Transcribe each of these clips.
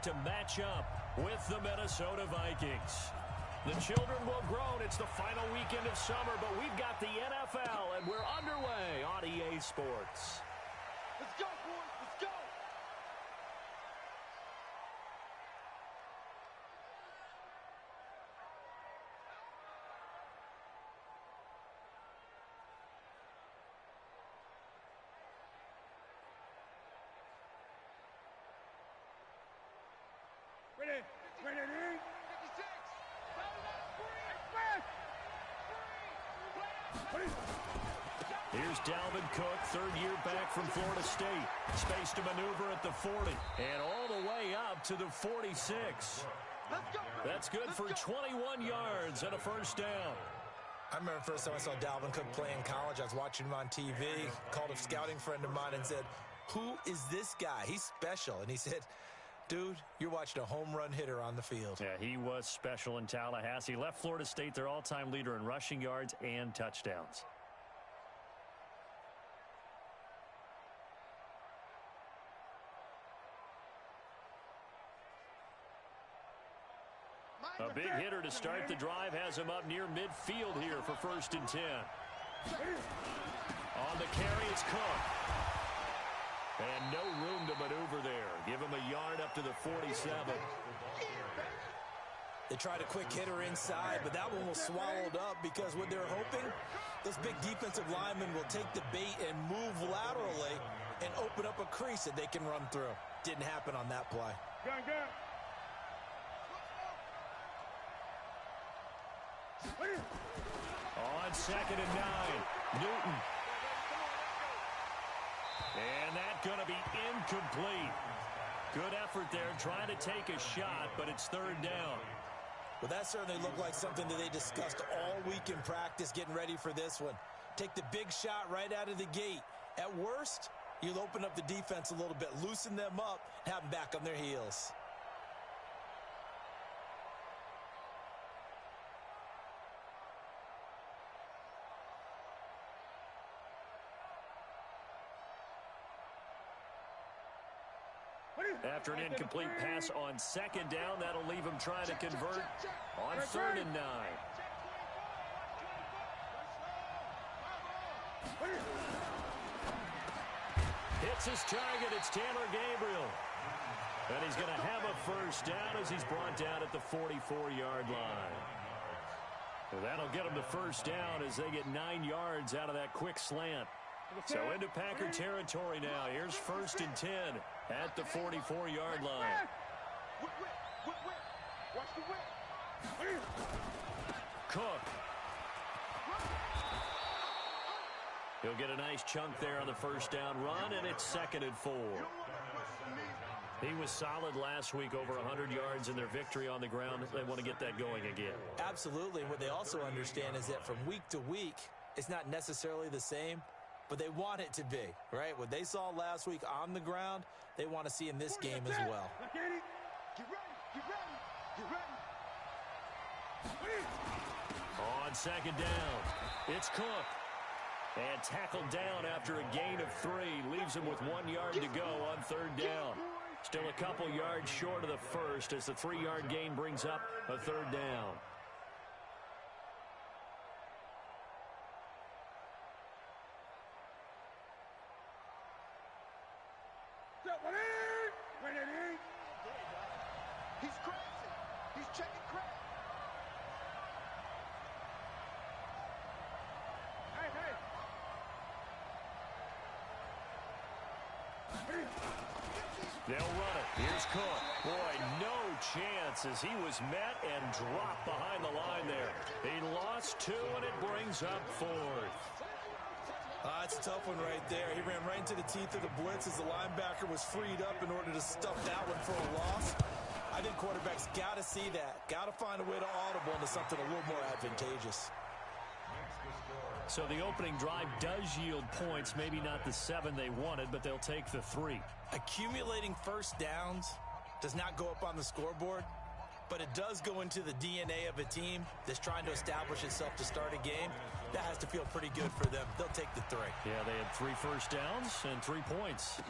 to match up with the Minnesota Vikings. The children will grow. It's the final weekend of summer, but we've got the NFL, and we're underway on EA Sports. Let's go, boys. Let's go. Ready, 56. Here's Dalvin Cook, third year back from Florida State. Space to maneuver at the 40. And all the way up to the 46. That's good for 21 yards and a first down. I remember the first time I saw Dalvin Cook play in college. I was watching him on TV, called a scouting friend of mine and said, "Who is this guy? He's special." And he said, "Dude, you're watching a home run hitter on the field." Yeah, he was special in Tallahassee. Left Florida State their all-time leader in rushing yards and touchdowns. A big hitter to start the drive has him up near midfield here for 1st and 10. On the carry, it's Cook. And no room to maneuver there. Give him a yard up to the 47. They tried a quick hitter inside, but that one was swallowed up because what they're hoping, those big defensive linemen will take the bait and move laterally and open up a crease that they can run through. Didn't happen on that play. Gun. On 2nd and 9, Newton. And that's going to be incomplete. Good effort there trying to take a shot, but it's 3rd down. Well, that certainly looked like something that they discussed all week in practice getting ready for this one. Take the big shot right out of the gate. At worst, you'll open up the defense a little bit, loosen them up, and have them back on their heels. After an incomplete pass on 2nd down, that'll leave him trying to convert on 3rd and 9. Hits his target. It's Taylor Gabriel. And he's going to have a first down as he's brought down at the 44-yard line. Well, that'll get him the first down as they get 9 yards out of that quick slant. So into Packer territory now. Here's 1st and 10 at the 44-yard line. Watch the whip. Cook. He'll get a nice chunk there on the first down run, and it's 2nd and 4. He was solid last week, over 100 yards in their victory on the ground. They want to get that going again. Absolutely. What they also understand is that from week to week, it's not necessarily the same, but they want it to be, right? What they saw last week on the ground, they want to see in this game as well. Get ready. On 2nd down, it's Cook. And tackled down after a gain of 3. Leaves him with 1 yard to go on 3rd down. Still a couple yards short of the first as the 3-yard gain brings up a 3rd down. He's crazy. He's checking crack. Hey. They'll run it. Here's Cook. Boy, no chance as he was met and dropped behind the line there. He lost 2, and it brings up 4th. That's a tough one right there. He ran right into the teeth of the blitz as the linebacker was freed up in order to stuff that one for a loss. I think quarterbacks got to see that. Got to find a way to audible into something a little more advantageous. So the opening drive does yield points, maybe not the 7 they wanted, but they'll take the 3. Accumulating first downs does not go up on the scoreboard, but it does go into the DNA of a team that's trying to establish itself to start a game. That has to feel pretty good for them. They'll take the 3. Yeah, they had 3 first downs and 3 points.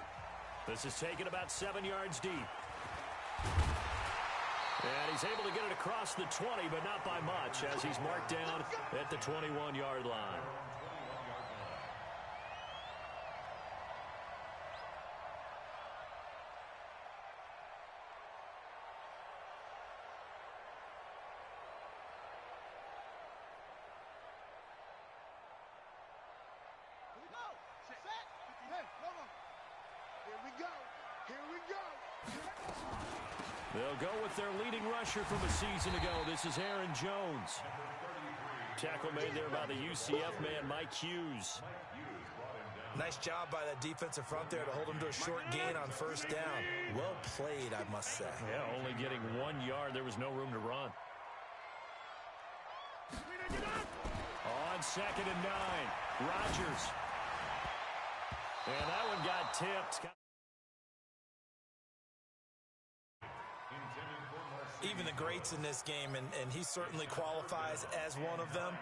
This is taken about 7 yards deep. he's able to get it across the 20, but not by much, as he's marked down at the 21-yard line. They'll go with their leading rusher from a season ago. This is Aaron Jones. Tackle made there by the UCF man, Mike Hughes. Nice job by that defensive front there to hold him to a short gain on first down. Well played, I must say. Yeah, only getting 1 yard. There was no room to run. On 2nd and 9, Rodgers. And that one got tipped. Even the greats in this game, and he certainly qualifies as one of them,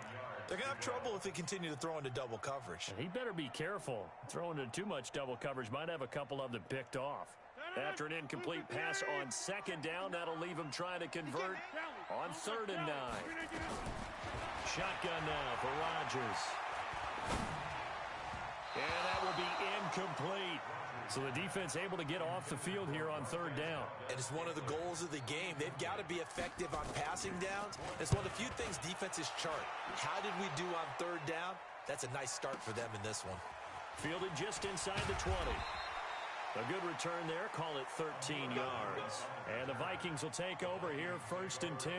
they're going to have trouble if they continue to throw into double coverage. He better be careful. Throwing into too much double coverage might have a couple of them picked off. After an incomplete pass on 2nd down, that'll leave him trying to convert on 3rd and 9. Shotgun now for Rodgers. And that will be incomplete. So the defense able to get off the field here on 3rd down. And it's one of the goals of the game. They've got to be effective on passing downs. It's one of the few things defenses chart. How did we do on 3rd down? That's a nice start for them in this one. Fielded just inside the 20. A good return there. Call it 13 yards. And the Vikings will take over here 1st and 10.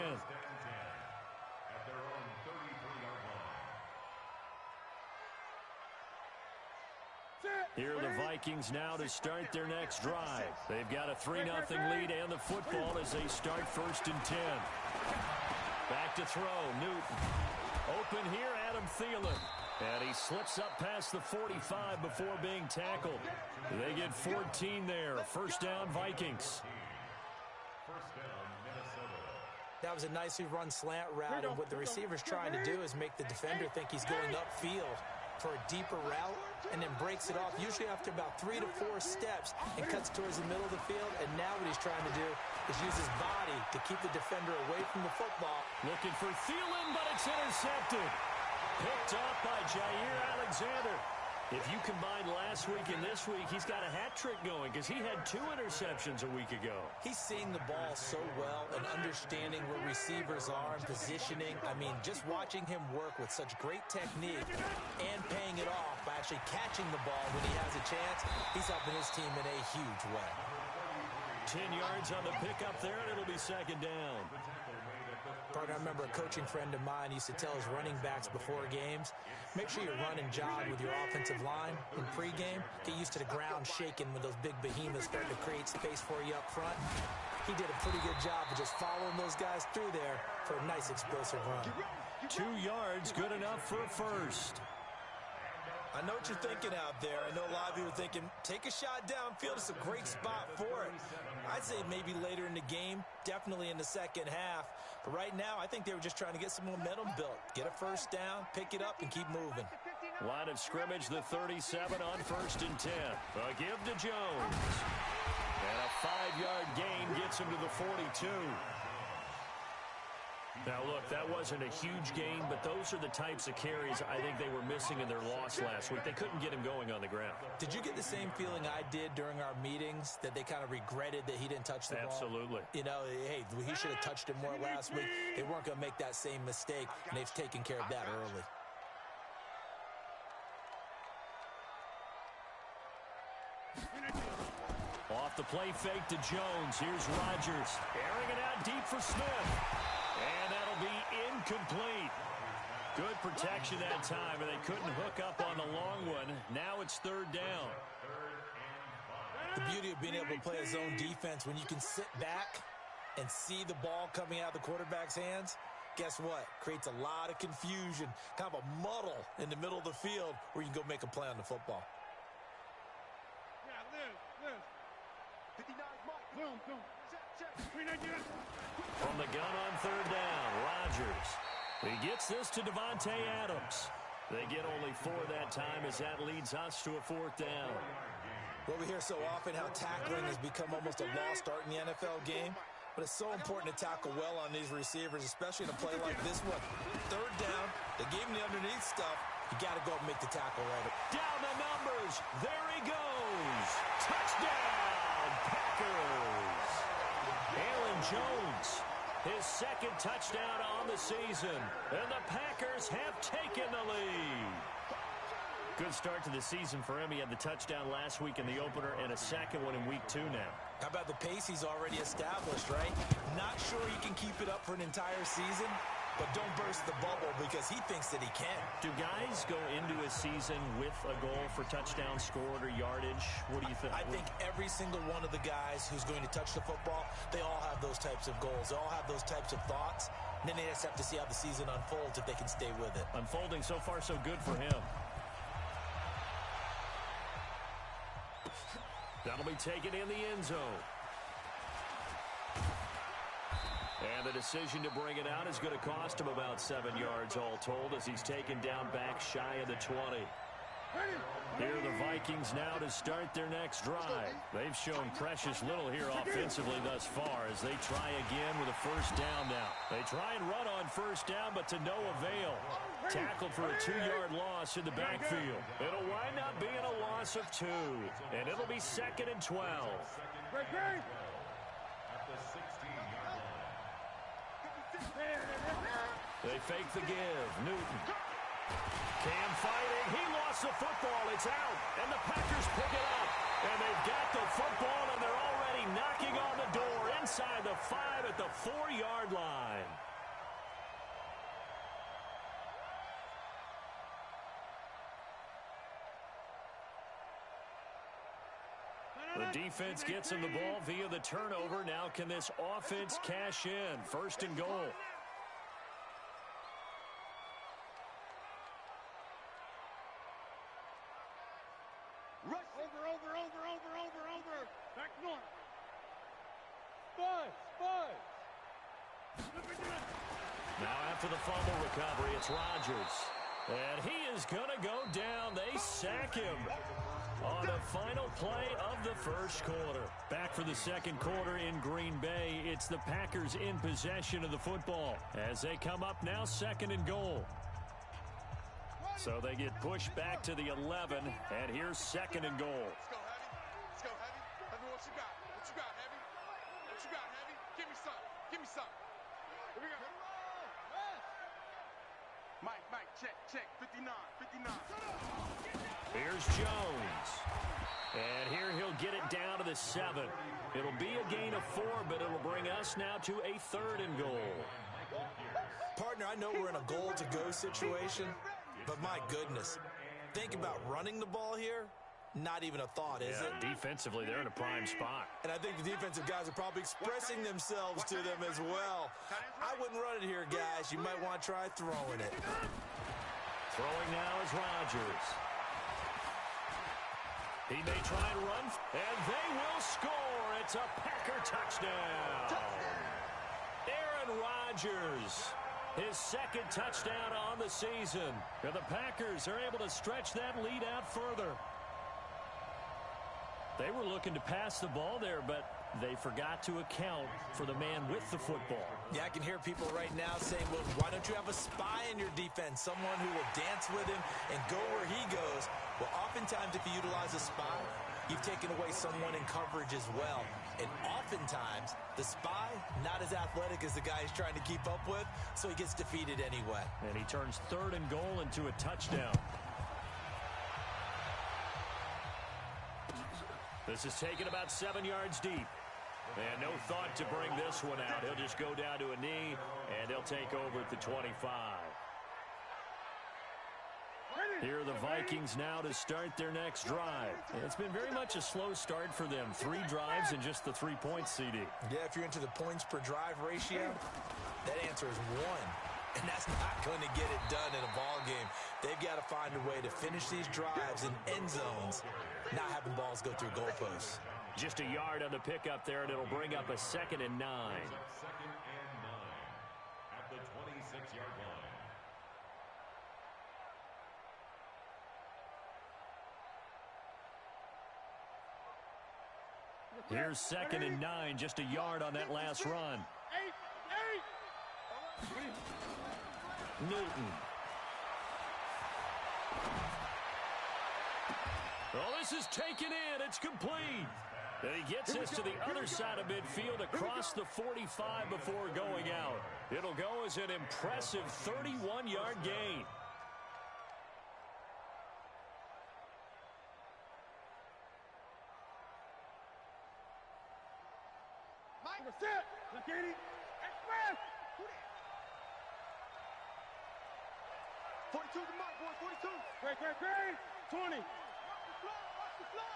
Here are the Vikings now to start their next drive. They've got a 3-0 lead and the football as they start 1st and 10. Back to throw, Newton. Open here, Adam Thielen. And he slips up past the 45 before being tackled. They get 14 there. 1st down, Vikings. That was a nicely run slant route, and what the receiver's trying to do is make the defender think he's going upfield for a deeper route, and then breaks it off, usually after about 3 to 4 steps, and cuts towards the middle of the field. And now what he's trying to do is use his body to keep the defender away from the football. Looking for Thielen, but it's intercepted. Picked off by Jair Alexander. If you combine last week and this week, he's got a hat trick going because he had 2 interceptions a week ago. He's seeing the ball so well and understanding where receivers are and positioning. I mean, just watching him work with such great technique and paying it off by actually catching the ball when he has a chance, he's helping his team in a huge way. 10 yards on the pickup there, and it'll be 2nd down. Partner, I remember a coaching friend of mine used to tell his running backs before games, make sure you run and jog with your offensive line in pregame. Get used to the ground shaking when those big behemoths start to create space for you up front. He did a pretty good job of just following those guys through there for a nice explosive run. 2 yards, good enough for a first. I know what you're thinking out there. I know a lot of you are thinking, take a shot downfield. It's a great spot for it. I'd say maybe later in the game, definitely in the second half. But right now, I think they were just trying to get some momentum built. Get a first down, pick it up, and keep moving. Line of scrimmage, the 37 on 1st and 10. A give to Jones. And a 5-yard gain gets him to the 42. Now, look, that wasn't a huge gain, but those are the types of carries I think they were missing in their loss last week. They couldn't get him going on the ground. Did you get the same feeling I did during our meetings, that they kind of regretted that he didn't touch the ball? Absolutely. You know, hey, he should have touched it more last week. They weren't going to make that same mistake, and they've taken care of that early. Off the play fake to Jones. Here's Rodgers. Airing it out deep for Smith. And that'll be incomplete. Good protection that time, and they couldn't hook up on the long one. Now it's 3rd down. The beauty of being able to play a zone defense, when you can sit back and see the ball coming out of the quarterback's hands, guess what? Creates a lot of confusion, kind of a muddle in the middle of the field where you can go make a play on the football. Yeah, Liz. 59's Mike. Boom. Check. From the gun on 3rd down, Rodgers. He gets this to Davante Adams. They get only 4 that time as that leads us to a 4th down. Well, we hear so often how tackling has become almost a lost art in the NFL game. But it's so important to tackle well on these receivers, especially in a play like this one. Third down, they gave him the underneath stuff. You got to go and make the tackle right. Down the numbers. There he goes. Touchdown, Packers. Aaron Jones, his second touchdown on the season. And the Packers have taken the lead. Good start to the season for him. He had the touchdown last week in the opener and a second one in week 2 now. How about the pace he's already established, right? Not sure he can keep it up for an entire season, but don't burst the bubble because he thinks that he can. Do guys go into a season with a goal for touchdown scored or yardage? What do you think? I think every single one of the guys who's going to touch the football, they all have those types of goals. They all have those types of thoughts. And then they just have to see how the season unfolds if they can stay with it. Unfolding so far so good for him. That'll be taken in the end zone. And the decision to bring it out is going to cost him about 7 yards all told as he's taken down back shy of the 20. Here are the Vikings now to start their next drive. They've shown precious little here offensively thus far as they try again with a first down now. They try and run on first down, but to no avail. Tackled for a 2-yard loss in the backfield. It'll wind up being a loss of 2, and it'll be 2nd and 12. They fake the give. Newton. Cam fighting. He lost the football. It's out. And the Packers pick it up. And they've got the football, and they're already knocking on the door inside the 5 at the 4-yard line. The defense gets him the ball via the turnover. Now can this offense cash in? 1st and goal. Over. Back north. Now after the fumble recovery, it's Rodgers. And he is going to go down. They sack him on the final play of the first quarter. Back for the second quarter in Green Bay. It's the Packers in possession of the football as they come up now 2nd and goal. So they get pushed back to the 11, and here's 2nd and goal. Let's go, Heavy. Heavy, what you got? What you got, Heavy? What you got, Heavy? Give me some. Here we go. Mike, check. 59. Here's Jones. And here he'll get it down to the 7. It'll be a gain of 4, but it'll bring us now to a 3rd and goal. Partner, I know we're in a goal-to-go situation, but my goodness, think about running the ball here. Not even a thought, is it? Defensively, they're in a prime spot. And I think the defensive guys are probably expressing themselves to them as well. I wouldn't run it here, guys. You might want to try throwing it. Throwing now is Rodgers. He may try and run, and they will score. It's a Packer touchdown. Aaron Rodgers, his 2nd touchdown on the season. And the Packers are able to stretch that lead out further. They were looking to pass the ball there, but they forgot to account for the man with the football. Yeah, I can hear people right now saying, well, why don't you have a spy in your defense, someone who will dance with him and go where he goes? Well, oftentimes if you utilize a spy, you've taken away someone in coverage as well. And oftentimes, the spy, not as athletic as the guy he's trying to keep up with, so he gets defeated anyway. And he turns 3rd and goal into a touchdown. This is taken about 7 yards deep. And no thought to bring this one out. He'll just go down to a knee, and he'll take over at the 25. Here are the Vikings now to start their next drive. It's been very much a slow start for them. 3 drives and just the 3 points, CD. Yeah, if you're into the points per drive ratio, that answer is 1. And that's not going to get it done in a ball game. They've got to find a way to finish these drives in end zones, not having balls go through goalposts. Just a yard on the pickup there, and it'll bring up a 2nd and 9. 2nd and 9 at the 26-yard line. Here's 2nd and 9, just a yard on that last run. Newton. Oh, this is taken in. It's complete. And he gets this to the other side of midfield across the 45 before going out. It'll go as an impressive 31-yard gain. Set. Look at it. Express. 42 to Mike, boys, 42. Great. 20. Watch the fly.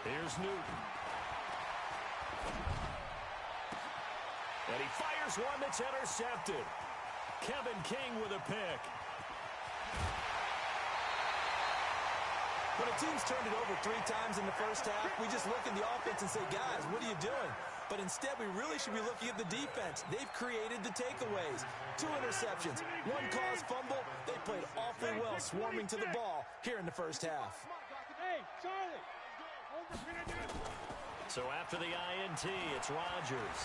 Here's Newton. And he fires one that's intercepted. Kevin King with a pick. When a team's turned it over 3 times in the first half, we just look at the offense and say, guys, what are you doing? But instead, we really should be looking at the defense. They've created the takeaways. 2 interceptions, 1 caused fumble. They played awfully well swarming to the ball here in the first half. Hey, Charlie. So after the INT, it's Rodgers.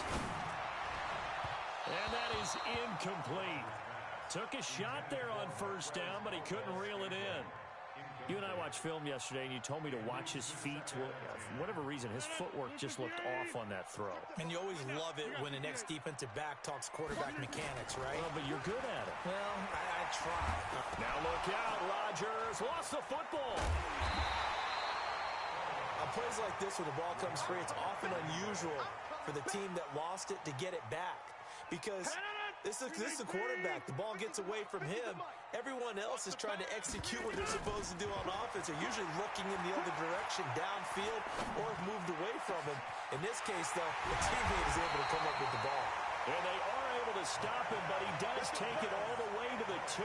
And that is incomplete. Took a shot there on first down, but he couldn't reel it in. You and I watched film yesterday, and you told me to watch his feet. Well, for whatever reason, his footwork just looked off on that throw. And you always love it when the next defensive back talks quarterback mechanics, right? Well, but you're good at it. Well, I try. Now look out, Rodgers lost the football. On plays like this where the ball comes free, it's often unusual for the team that lost it to get it back. Because this is a quarterback. The ball gets away from him. Everyone else is trying to execute what they're supposed to do on offense. They're usually looking in the other direction, downfield, or have moved away from him. In this case, though, the teammate is able to come up with the ball. And they are able to stop him, but he does take it all the way to the 2.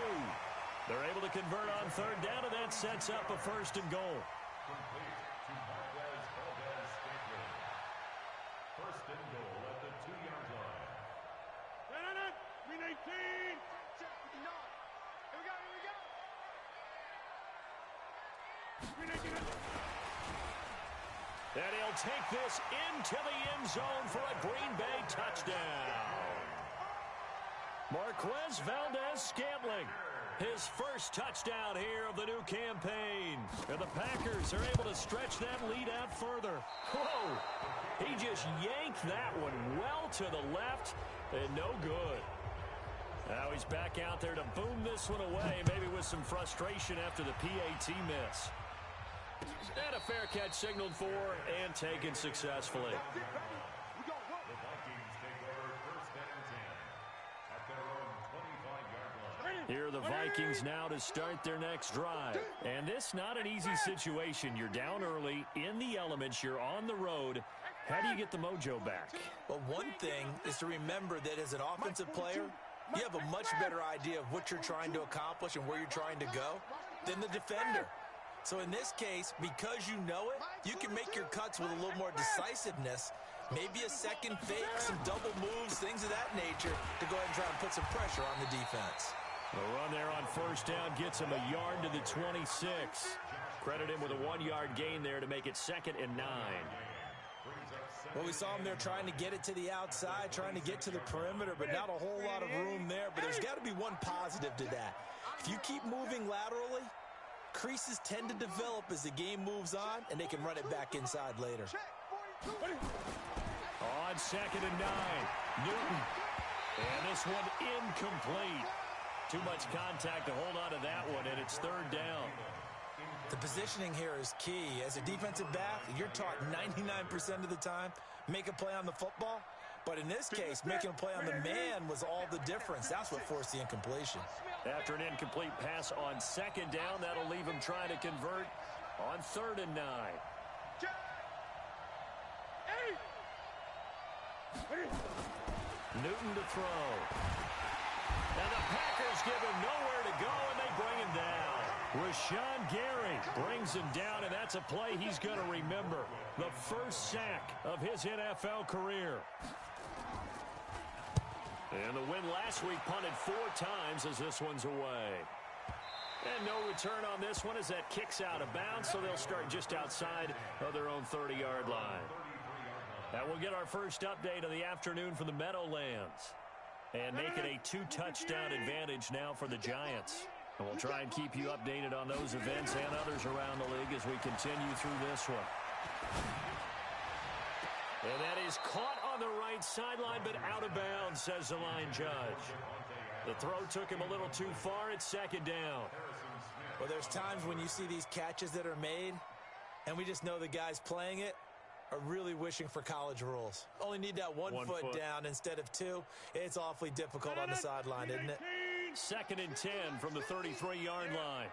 They're able to convert on 3rd down, and that sets up a 1st and goal. Complete to Marquez Valdez-Scantling. 1st and goal at the 2-yard line. Green 18. Check 59. Here we go. Green 18. And he'll take this into the end zone for a Green Bay touchdown. Marquez Valdez-Scantling, his first touchdown here of the new campaign. And the Packers are able to stretch that lead out further. Whoa! He just yanked that one well to the left, and no good. Now he's back out there to boom this one away, maybe with some frustration after the PAT miss. And a fair catch signaled for and taken successfully. The Vikings take over 1st and 10 at their own 25-yard line. Here are the Vikings now to start their next drive. And this not an easy situation. You're down early, in the elements, you're on the road. How do you get the mojo back? Well, one thing is to remember that as an offensive player, you have a much better idea of what you're trying to accomplish and where you're trying to go than the defender. So in this case, because you know it, you can make your cuts with a little more decisiveness, maybe a second fake, some double moves, things of that nature, to go ahead and try and put some pressure on the defense. The run there on 1st down gets him a yard to the 26. Credit him with a 1-yard gain there to make it 2nd and 9. Well, we saw him there trying to get it to the outside, trying to get to the perimeter, but not a whole lot of room there. But there's got to be one positive to that. If you keep moving laterally, creases tend to develop as the game moves on, and they can run it back inside later. On 2nd and 9, Newton. And this one incomplete. Too much contact to hold on to that one, and it's 3rd down. The positioning here is key. As a defensive back, you're taught 99% of the time, make a play on the football. But in this case, making a play on the man was all the difference. That's what forced the incompletion. After an incomplete pass on 2nd down, that'll leave him trying to convert on 3rd and 9. Newton to throw. And the Packers give him nowhere to go, and they bring him down. Rashawn Gary brings him down, and that's a play he's going to remember. The first sack of his NFL career. And the win last week punted 4 times as this one's away. And no return on this one as that kicks out of bounds, so they'll start just outside of their own 30-yard line. That will get our first update of the afternoon from the Meadowlands. And make it a 2-touchdown advantage now for the Giants. And we'll try and keep you updated on those events and others around the league as we continue through this one. And that is caught on the right sideline, but out of bounds, says the line judge. The throw took him a little too far. It's second down. Well, there's times when you see these catches that are made, and we just know the guys playing it are really wishing for college rules. Only need that one foot down instead of two. It's awfully difficult on the sideline, isn't it? Second and 10 from the 33-yard line.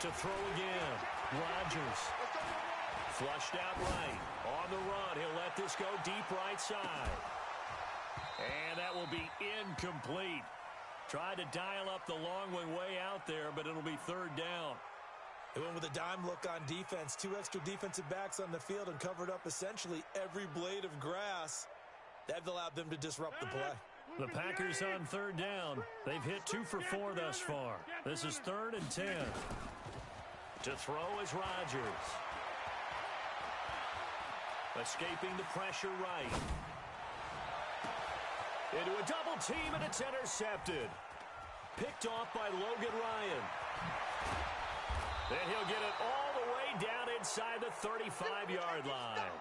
To throw again. Rodgers. Flushed out right. On the run. He'll let this go deep right side. And that will be incomplete. Tried to dial up the long one way out there, but it'll be third down. They went with a dime look on defense. 2 extra defensive backs on the field and covered up essentially every blade of grass. That allowed them to disrupt the play. The Packers on third down. They've hit 2 for 4 thus far. This is third and 10. To throw is Rodgers. Escaping the pressure right. Into a double team, and it's intercepted. Picked off by Logan Ryan. Then he'll get it all the way down inside the 35-yard line.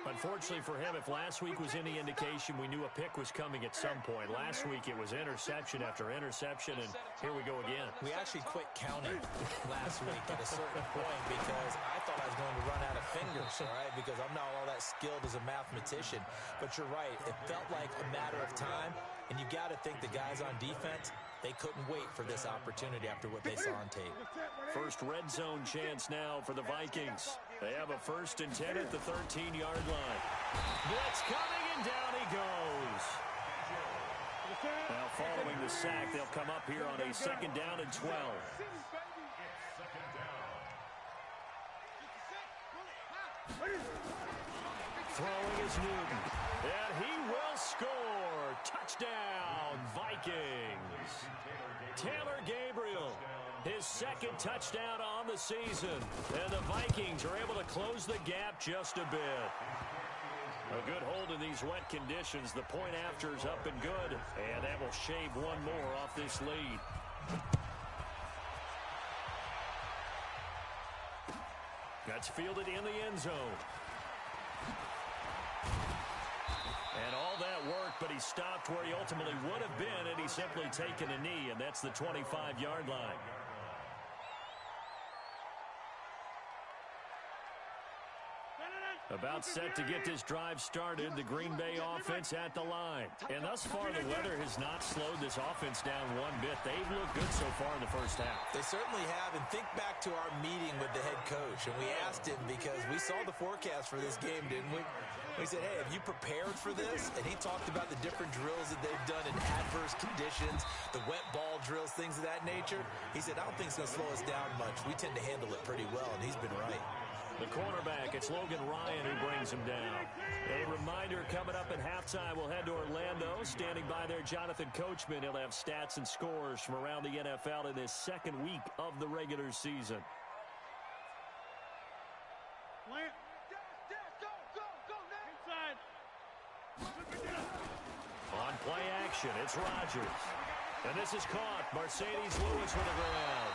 Unfortunately for him, if last week was any indication, we knew a pick was coming at some point. Last week it was interception after interception, and here we go again. We actually quit counting last week at a certain point because I thought I was going to run out of fingers, all right, because I'm not all that skilled as a mathematician. But you're right. It felt like a matter of time, and you got to think the guys on defense, they couldn't wait for this opportunity after what they saw on tape. First red zone chance now for the Vikings. They have a first and 10 at the 13-yard line. Blitz coming, and down he goes. Now following the sack, they'll come up here on a second down and 12. Throwing is Newton. And he will score. Touchdown, Vikings. Taylor Gabriel, his second touchdown on the season. And the Vikings are able to close the gap just a bit. A good hold in these wet conditions. The point after is up and good. And that will shave one more off this lead. That's fielded in the end zone. And all that work, but he stopped where he ultimately would have been, and he's simply taken a knee, and that's the 25-yard line. About set to get this drive started, the Green Bay offense at the line. And thus far, the weather has not slowed this offense down one bit. They've looked good so far in the first half. They certainly have, and think back to our meeting with the head coach, and we asked him because we saw the forecast for this game, didn't we? We said, hey, have you prepared for this? And he talked about the different drills that they've done in adverse conditions, the wet ball drills, things of that nature. He said, I don't think it's going to slow us down much. We tend to handle it pretty well, and he's been right. The cornerback, it's Logan Ryan who brings him down. A reminder coming up at halftime, we'll head to Orlando. Standing by there, Jonathan Coachman. He'll have stats and scores from around the NFL in this second week of the regular season. On play action, it's Rodgers. And this is caught. Mercedes Lewis with the ground.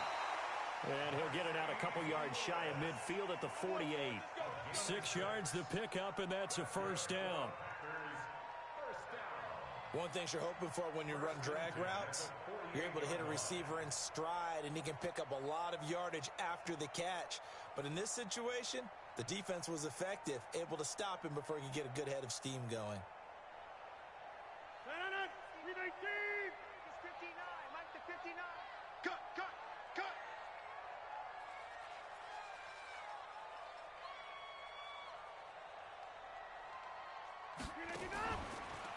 And he'll get it out a couple yards shy of midfield at the 48. 6 yards to pick up, and that's a first down. One thing you're hoping for when you run drag routes, you're able to hit a receiver in stride, and he can pick up a lot of yardage after the catch. But in this situation, the defense was effective, able to stop him before he could get a good head of steam going.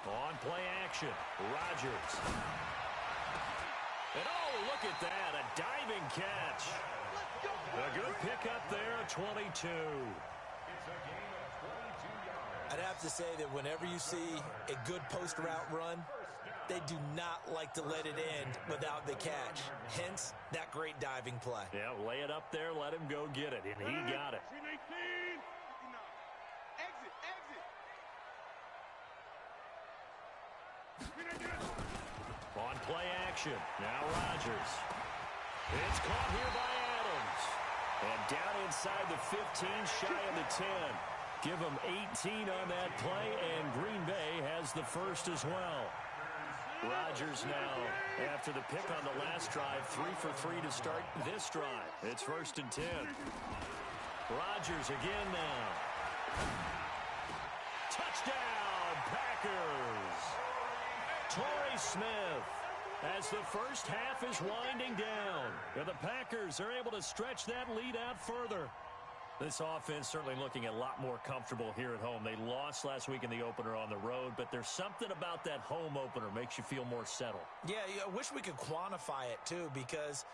On play action, Rodgers. And oh, look at that, a diving catch. A good pickup there, 22. I'd have to say that whenever you see a good post route run, they do not like to let it end without the catch. Hence, that great diving play. Yeah, lay it up there, let him go get it, and he got it. On play action, now Rodgers. It's caught here by Adams. And down inside the 15, shy of the 10. Give them 18 on that play, and Green Bay has the first as well. Rodgers now, after the pick on the last drive, 3 for 3 to start this drive. It's 1st and 10. Rodgers again now. Touchdown, Packers! Torrey Smith, as the first half is winding down. And the Packers are able to stretch that lead out further. This offense certainly looking a lot more comfortable here at home. They lost last week in the opener on the road, but there's something about that home opener makes you feel more settled. Yeah, I wish we could quantify it, too, because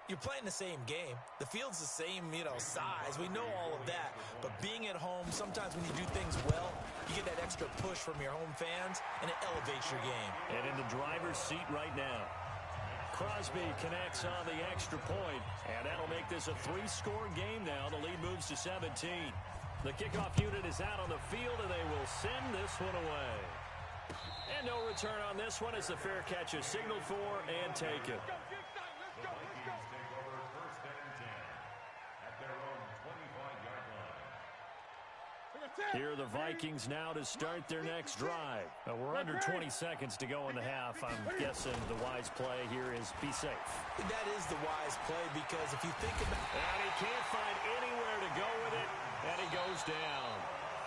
you're playing the same game. The field's the same, size. We know all of that. But being at home, sometimes when you do things well, you get that extra push from your home fans, and it elevates your game. And in the driver's seat right now, Crosby connects on the extra point, and that'll make this a 3-score game now. The lead moves to 17. The kickoff unit is out on the field, and they will send this one away. And no return on this one as the fair catch is signaled for and taken. The Vikings take over 1st and 10 at their own 25-yard line. Here are the Vikings now to start their next drive. We're under 20 seconds to go in the half. I'm guessing the wise play here is be safe. That is the wise play because if you think about it. And he can't find anywhere to go with it, and he goes down.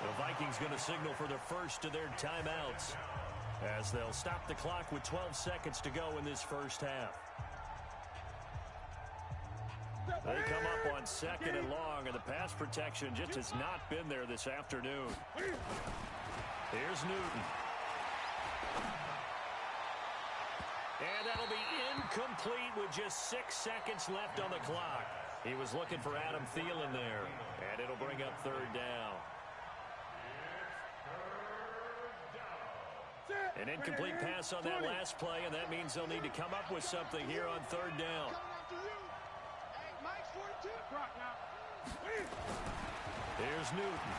The Vikings going to signal for the first of their timeouts as they'll stop the clock with 12 seconds to go in this first half. They come up on 2nd and long, and the pass protection just has not been there this afternoon. Here's Newton. And that'll be incomplete with just 6 seconds left on the clock. He was looking for Adam Thielen there, and it'll bring up 3rd down. An incomplete pass on that last play, and that means they'll need to come up with something here on 3rd down. Here's Newton.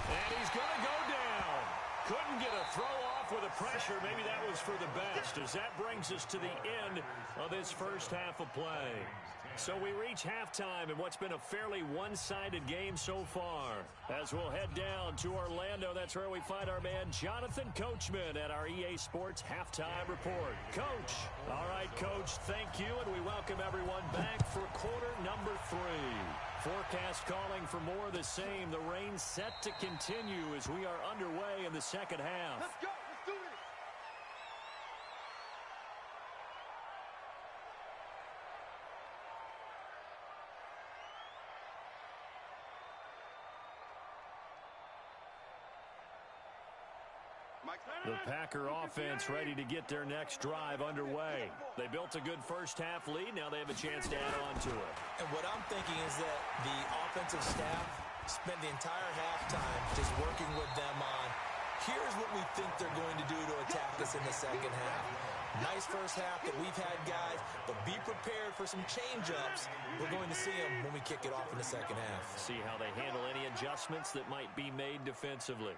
And he's going to go down. Couldn't get a throw off with the pressure. Maybe that was for the best, as that brings us to the end of this first half of play. So we reach halftime in what's been a fairly one-sided game so far. As we'll head down to Orlando, that's where we find our man Jonathan Coachman at our EA Sports Halftime Report. Coach. All right, Coach, thank you, and we welcome everyone back for quarter number 3. Forecast calling for more of the same. The rain set to continue as we are underway in the second half. Let's go. Let's do this. The Packer offense ready to get their next drive underway. They built a good first half lead. Now they have a chance to add on to it. And what I'm thinking is that the offensive staff spent the entire halftime just working with them on, here's what we think they're going to do to attack us in the second half. Nice first half that we've had, guys, but be prepared for some change-ups. We're going to see them when we kick it off in the second half. See how they handle any adjustments that might be made defensively.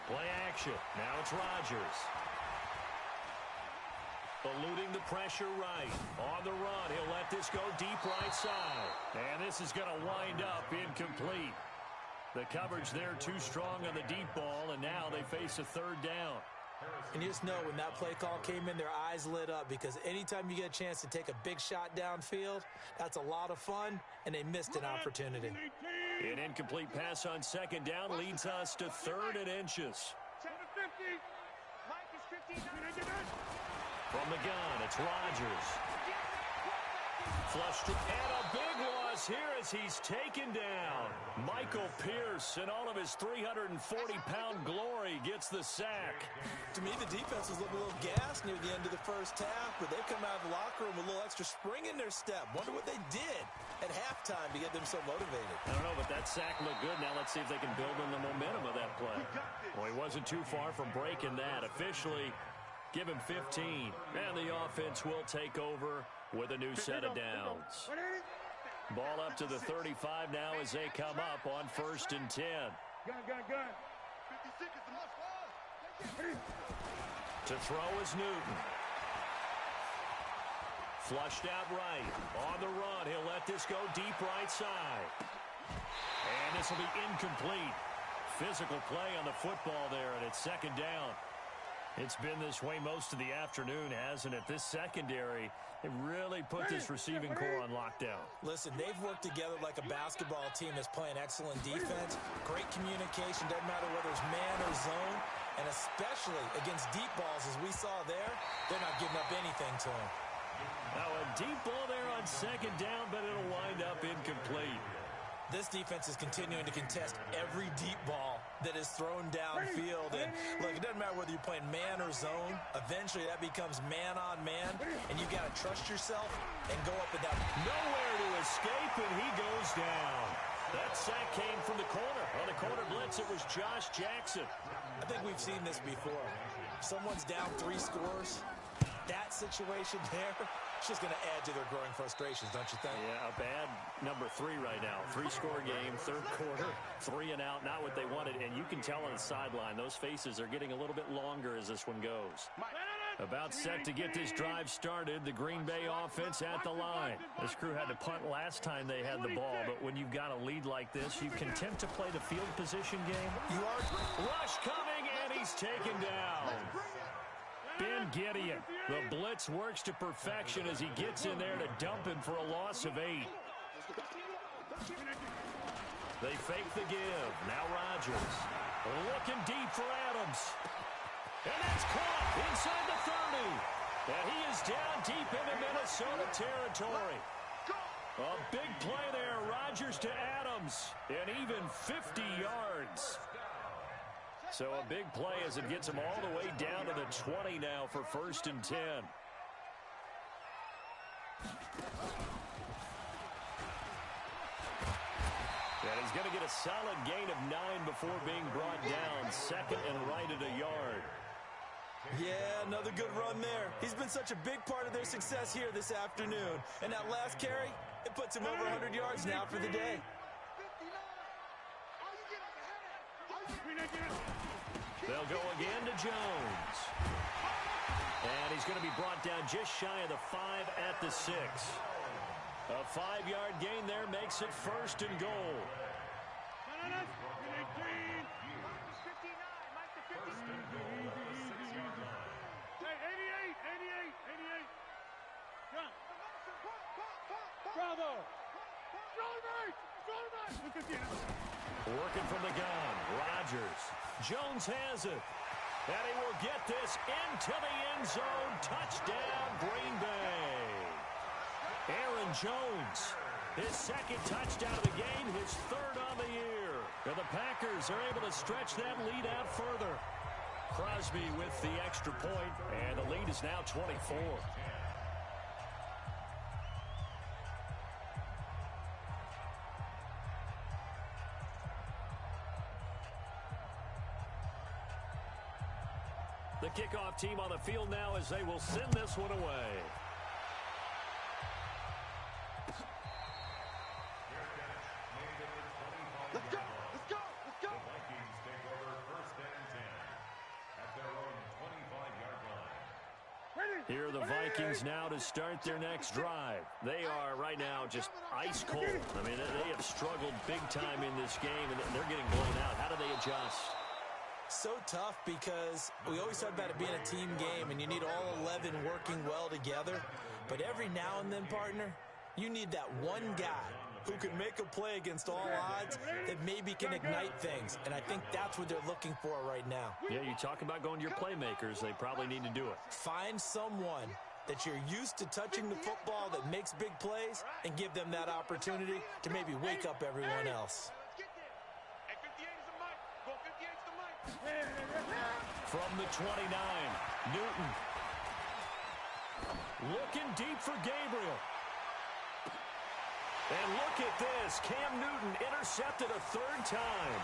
Play action. Now it's Rodgers. Eluding the pressure right. On the run, he'll let this go deep right side. And this is going to wind up incomplete. The coverage there too strong on the deep ball, and now they face a 3rd down. And you just know when that play call came in, their eyes lit up because anytime you get a chance to take a big shot downfield, that's a lot of fun, and they missed an opportunity. An incomplete pass on 2nd down leads us to 3rd and inches. From the gun, it's Rodgers. Flushed, and a big one loss here as he's taken down. Michael Pierce, in all of his 340-pound glory, gets the sack. To me, the defense was looking a little gassed near the end of the first half, but they come out of the locker room with a little extra spring in their step. Wonder what they did at halftime to get them so motivated. I don't know, but that sack looked good. Now let's see if they can build on the momentum of that play. Well, he wasn't too far from breaking that. Officially, give him 15. And the offense will take over with a new set of downs. Ball up to the 35 now as they come up on 1st and 10. Gun. 56 is the must. To throw is Newton. Flushed out right. On the run, he'll let this go deep right side. And this will be incomplete. Physical play on the football there, and it's 2nd down. It's been this way most of the afternoon, hasn't it? This secondary, it really put this receiving core on lockdown. Listen, they've worked together like a basketball team that's playing excellent defense. Great communication, doesn't matter whether it's man or zone. And especially against deep balls, as we saw there, they're not giving up anything to them. Now a deep ball there on 2nd down, but it'll wind up incomplete. This defense is continuing to contest every deep ball that is thrown downfield. And look, it doesn't matter whether you're playing man or zone. Eventually, that becomes man on man, and you've got to trust yourself and go up and down. Nowhere to escape, and he goes down. That sack came from the corner. On the corner blitz, it was Josh Jackson. I think we've seen this before. Someone's down 3 scores. That situation there, it's just going to add to their growing frustrations, don't you think? Yeah, a bad number 3 right now. 3-score game, 3rd quarter, 3 and out, not what they wanted. And you can tell on the sideline, those faces are getting a little bit longer as this one goes. About set to get this drive started, the Green Bay offense at the line. This crew had to punt last time they had the ball, but when you've got a lead like this, you can tend to play the field position game. You are. Rush coming, and he's taken down. Ben Gideon, the blitz works to perfection as he gets in there to dump him for a loss of 8. They fake the give. Now Rodgers looking deep for Adams. And that's caught inside the 30. And he is down deep into Minnesota territory. A big play there. Rodgers to Adams. And even 50 yards. So a big play as it gets him all the way down to the 20 now for 1st and 10. And he's going to get a solid gain of 9 before being brought down. 2nd and right at a yard. Yeah, another good run there. He's been such a big part of their success here this afternoon. And that last carry, it puts him over 100 yards now for the day. They'll go again to Jones. And he's going to be brought down just shy of the 5 at the 6. A 5-yard gain there makes it 1st and goal. Bravo! Working from the gun, Rodgers. Jones has it. And he will get this into the end zone. Touchdown, Green Bay. Aaron Jones, his 2nd touchdown of the game, his 3rd on the year. And the Packers are able to stretch that lead out further. Crosby with the extra point, and the lead is now 24. The kickoff team on the field now as they will send this one away. Let's go! The Vikings take over 1st and 10 at their own 25-yard line. Here are the Vikings now to start their next drive. They are right now just ice cold. I mean, they have struggled big time in this game, and they're getting blown out. How do they adjust? So tough because we always talk about it being a team game and you need all 11 working well together. But every now and then, partner, you need that one guy who can make a play against all odds that maybe can ignite things. And I think that's what they're looking for right now. Yeah, you talk about going to your playmakers. They probably need to do it. Find someone that you're used to touching the football that makes big plays and give them that opportunity to maybe wake up everyone else. Hey, 58 is the mic. Go 58 is the mic. From the 29, Newton. Looking deep for Gabriel. And look at this. Cam Newton intercepted a third time.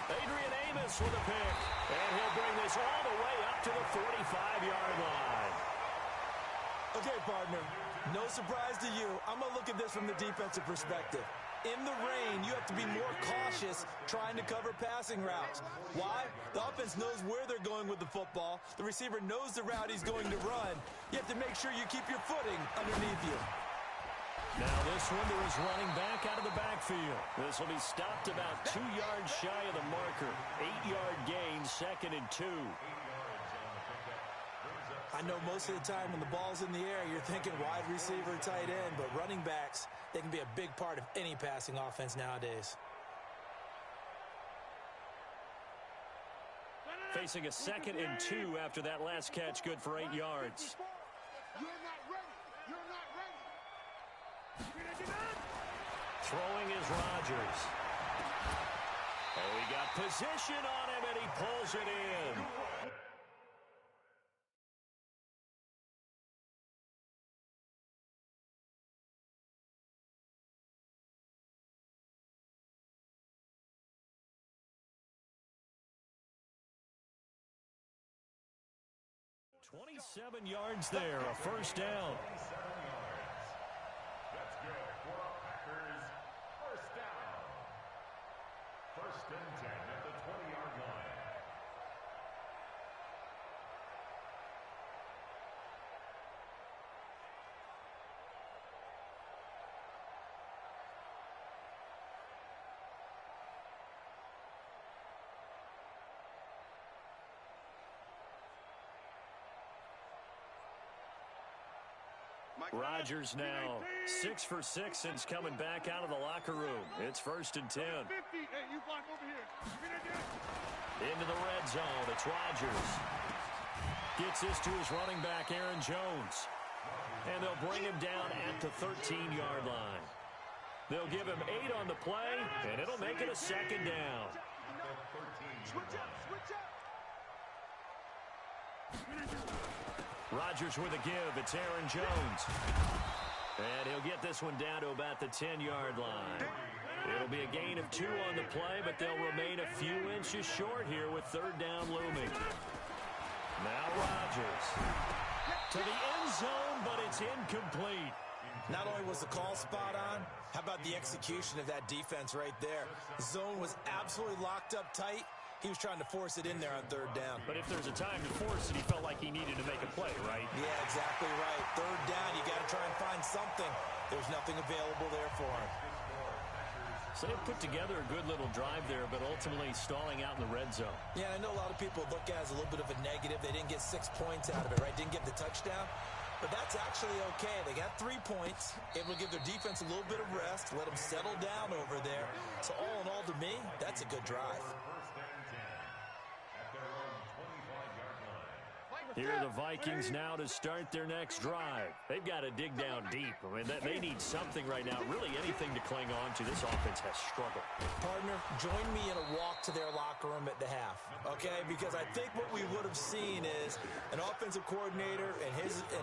Adrian Amos with a pick. And he'll bring this all the way up to the 45-yard line. Okay, partner, no surprise to you. I'm going to look at this from the defensive perspective. In the rain, you have to be more cautious trying to cover passing routes. Why? The offense knows where they're going with the football. The receiver knows the route he's going to run. You have to make sure you keep your footing underneath you. Now this one, there is running back out of the backfield. This will be stopped about 2 yards shy of the marker. 8-yard gain, 2nd and 2. I know most of the time when the ball's in the air, you're thinking wide receiver, tight end, but running backs, they can be a big part of any passing offense nowadays. Facing a 2nd and 2 after that last catch, good for 8 yards. You're not ready. You're not ready. Throwing is Rodgers. Oh, he got position on him, and he pulls it in. "27 yards there, a first down." That's good for a Packers first down. 1st and 10 at the 20-yard line. Rodgers now 6 for 6 since coming back out of the locker room. It's 1st and 10. 50. Hey, you block over here. Into the red zone. It's Rodgers. Gets this to his running back, Aaron Jones. And they'll bring him down at the 13-yard line. They'll give him 8 on the play, and it'll make it a 2nd down. Switch up, switch up. Rodgers with a give. It's Aaron Jones. And he'll get this one down to about the 10-yard line. It'll be a gain of 2 on the play, but they'll remain a few inches short here with 3rd down looming. Now Rodgers to the end zone, but it's incomplete. Not only was the call spot on, how about the execution of that defense right there? The zone was absolutely locked up tight. He was trying to force it in there on 3rd down. But if there's a time to force it, he felt like he needed to make a play, right? Yeah, exactly right. 3rd down, you got to try and find something. There's nothing available there for him. So they put together a good little drive there, but ultimately stalling out in the red zone. Yeah, I know a lot of people look at it as a little bit of a negative. They didn't get 6 points out of it, right? Didn't get the touchdown. But that's actually okay. They got 3 points, able to give their defense a little bit of rest, let them settle down over there. So all in all, to me, that's a good drive. Here are the Vikings now to start their next drive. They've got to dig down deep. I mean, they need something right now, really anything to cling on to. This offense has struggled. Partner, join me in a walk to their locker room at the half, okay? Because I think what we would have seen is an offensive coordinator and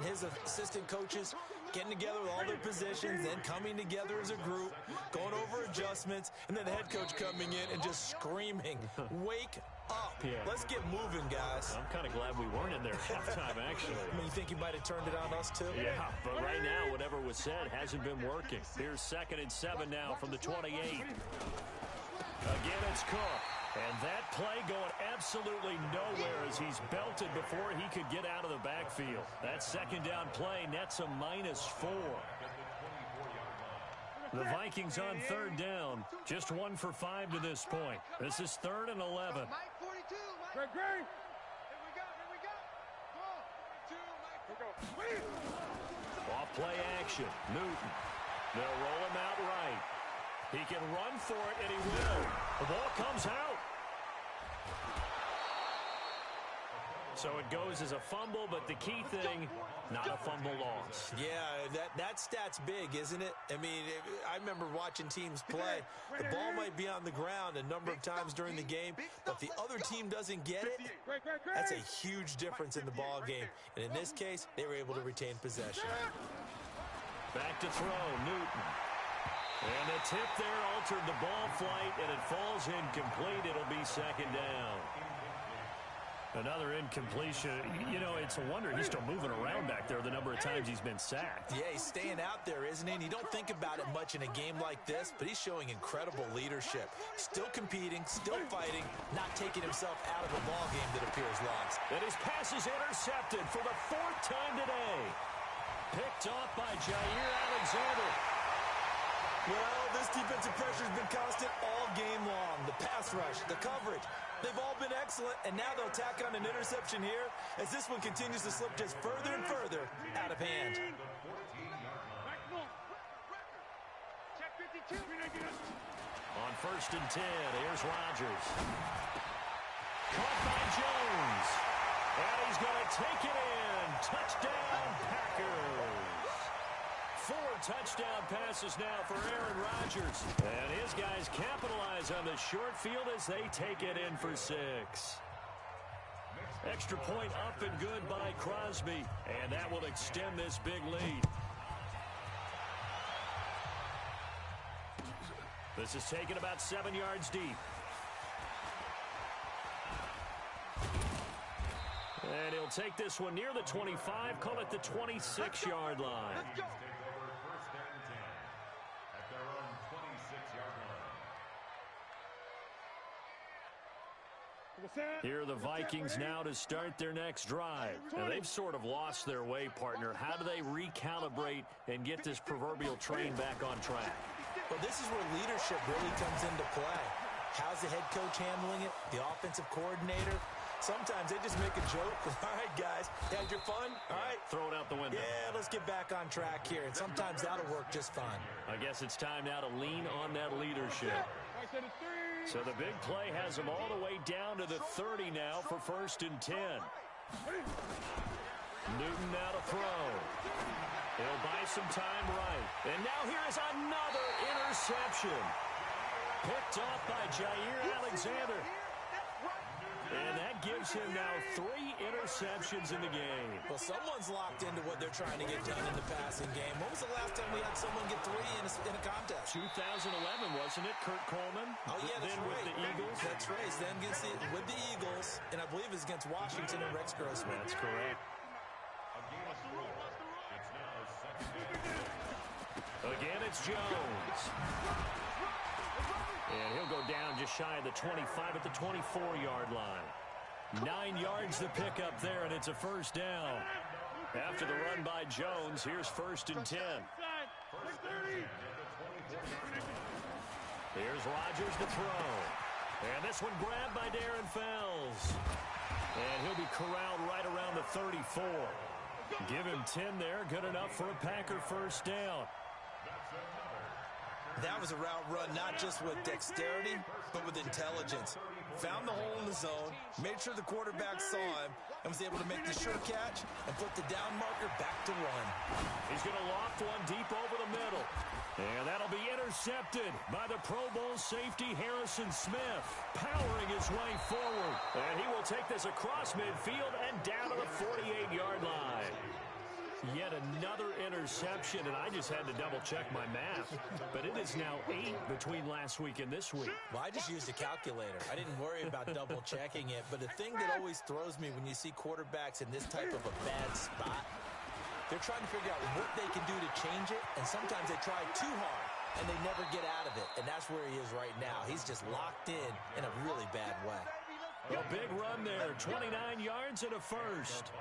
his assistant coaches getting together with all their positions, then coming together as a group, going over adjustments, and then the head coach coming in and just screaming, "Wake up. Yeah. Let's get moving, guys." I'm kind of glad we weren't in there at halftime, actually. I mean, you think you might have turned it on us, too? Yeah, but right now, whatever was said hasn't been working. Here's 2nd and 7 now from the 28. Again, it's Cook. And that play going absolutely nowhere as he's belted before he could get out of the backfield. That 2nd down play nets a -4. The Vikings on 3rd down, just 1 for 5 to this point. This is 3rd and 11. Mike 42, Mike. Greg. Here we go. Go. 42, Mike. Off play action, Newton. They'll roll him out right. He can run for it, and he will. The ball comes out. So So it goes as a fumble, but the key thing, not a fumble loss. Yeah, that stat's big, isn't it? I mean, I remember watching teams play. The ball might be on the ground a number of times during the game, but the other team doesn't get it. That's a huge difference in the ball game. And in this case, they were able to retain possession. Back to throw, Newton. And the tip there altered the ball flight, and it falls incomplete. It'll be second down. Another incompletion. You know, it's a wonder he's still moving around back there the number of times he's been sacked. Yeah, he's staying out there, isn't he? And you don't think about it much in a game like this, but he's showing incredible leadership. Still competing, still fighting, not taking himself out of a ball game that appears lost. And his pass is intercepted for the 4th time today. Picked off by Jair Alexander. Well, this defensive pressure has been constant all game long. The pass rush, the coverage, they've all been excellent, and now they'll tack on an interception here as this one continues to slip just further and further out of hand. On 1st and 10, here's Rodgers. Caught by Jones. And he's going to take it in. Touchdown, Packers. 4 touchdown passes now for Aaron Rodgers. And his guys capitalize on the short field as they take it in for 6. Extra point up and good by Crosby. And that will extend this big lead. This is taken about 7 yards deep. And he'll take this one near the 25, call it the 26-yard line. Here are the Vikings now to start their next drive. Now, they've sort of lost their way, partner. How do they recalibrate and get this proverbial train back on track? Well, this is where leadership really comes into play. How's the head coach handling it? The offensive coordinator? Sometimes they just make a joke. All right, guys, had your fun? All right. Throw it out the window. Yeah, let's get back on track here. And sometimes that'll work just fine. I guess it's time now to lean on that leadership. So the big play has them all the way down to the 30 now for 1st and 10. Newton now to throw. He'll buy some time right. And now here is another interception. Picked off by Jair Alexander. And that gives him now 3 interceptions in the game. Well, someone's locked into what they're trying to get done in the passing game. When was the last time we had someone get 3 in a contest? 2011, wasn't it, Kurt Coleman? Oh, yeah, that's then right. With the Eagles. That's right. Then with the Eagles, and I believe it's against Washington and Rex Grossman. That's correct. Again, it's Jones. And he'll go down just shy of the 25 at the 24-yard line. 9 yards to pick up there, and it's a 1st down. After the run by Jones, here's 1st and 10. Here's Rodgers to throw. And this one grabbed by Darren Fells. And he'll be corralled right around the 34. Give him 10 there. Good enough for a Packer 1st down. That was a route run not just with dexterity, but with intelligence. Found the hole in the zone, made sure the quarterback saw him, and was able to make the sure catch and put the down marker back to 1. He's going to loft one deep over the middle. And that'll be intercepted by the Pro Bowl safety Harrison Smith, powering his way forward. And he will take this across midfield and down to the 48-yard line. Yet another interception, and I just had to double-check my math. But it is now 8 between last week and this week. Well, I just used a calculator. I didn't worry about double-checking it. But the thing that always throws me when you see quarterbacks in this type of a bad spot, they're trying to figure out what they can do to change it, and sometimes they try too hard, and they never get out of it. And that's where he is right now. He's just locked in a really bad way. A big run there, 29 yards and a 1st.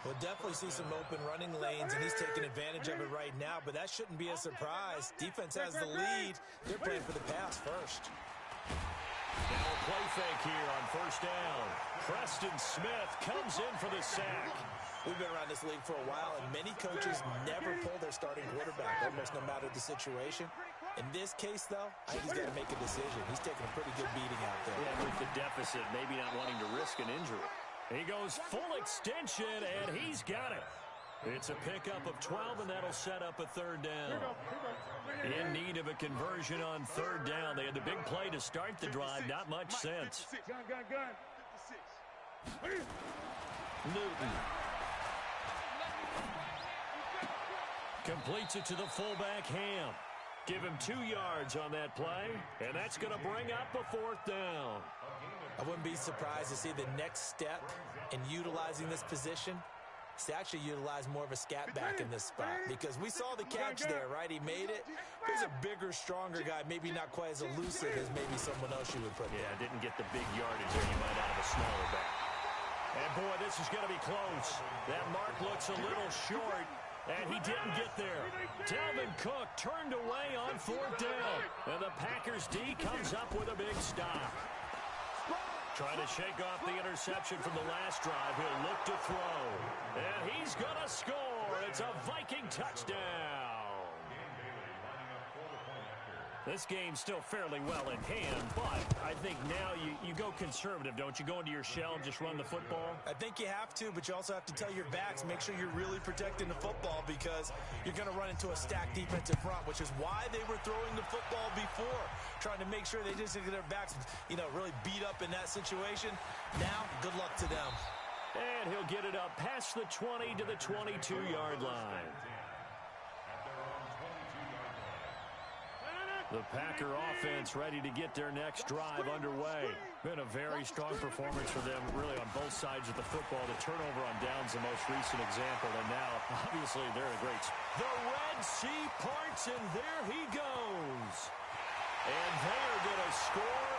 We'll definitely see some open running lanes, and he's taking advantage of it right now, but that shouldn't be a surprise. Defense has the lead. They're playing for the pass first. Now a play fake here on 1st down. Preston Smith comes in for the sack. We've been around this league for a while, and many coaches never pull their starting quarterback, almost no matter the situation. In this case, though, I think he's got to make a decision. He's taking a pretty good beating out there. Yeah, with the deficit, maybe not wanting to risk an injury. He goes full extension, and he's got it. It's a pickup of 12, and that'll set up a third down. In need of a conversion on third down. They had the big play to start the drive. Not much sense. Newton. Completes it to the fullback, Ham. Give him 2 yards on that play, and that's going to bring up a fourth down. I wouldn't be surprised to see the next step in utilizing this position is to actually utilize more of a scat back in this spot, because we saw the catch there, right? He made it. Here's a bigger, stronger guy, maybe not quite as elusive as maybe someone else you would put there. Yeah, didn't get the big yardage there you might out of a smaller back. And, boy, this is going to be close. That mark looks a little short, and he didn't get there. Dalvin Cook turned away on fourth down, and the Packers D comes up with a big stop. Trying to shake off the interception from the last drive. He'll look to throw. And he's going to score. It's a Viking touchdown. This game's still fairly well in hand, but I think now you go conservative, don't you? Go into your shell and just run the football? I think you have to, but you also have to tell your backs, make sure you're really protecting the football, because you're going to run into a stacked defensive front, which is why they were throwing the football before, trying to make sure they just get their backs, really beat up in that situation. Now, good luck to them. And he'll get it up past the 20 to the 22-yard line. The Packer offense ready to get their next drive underway. Been a very strong performance for them, really, on both sides of the football. The turnover on downs, the most recent example, and now, obviously, they're in a great spot. The Red Sea parts, and there he goes. And they are going to score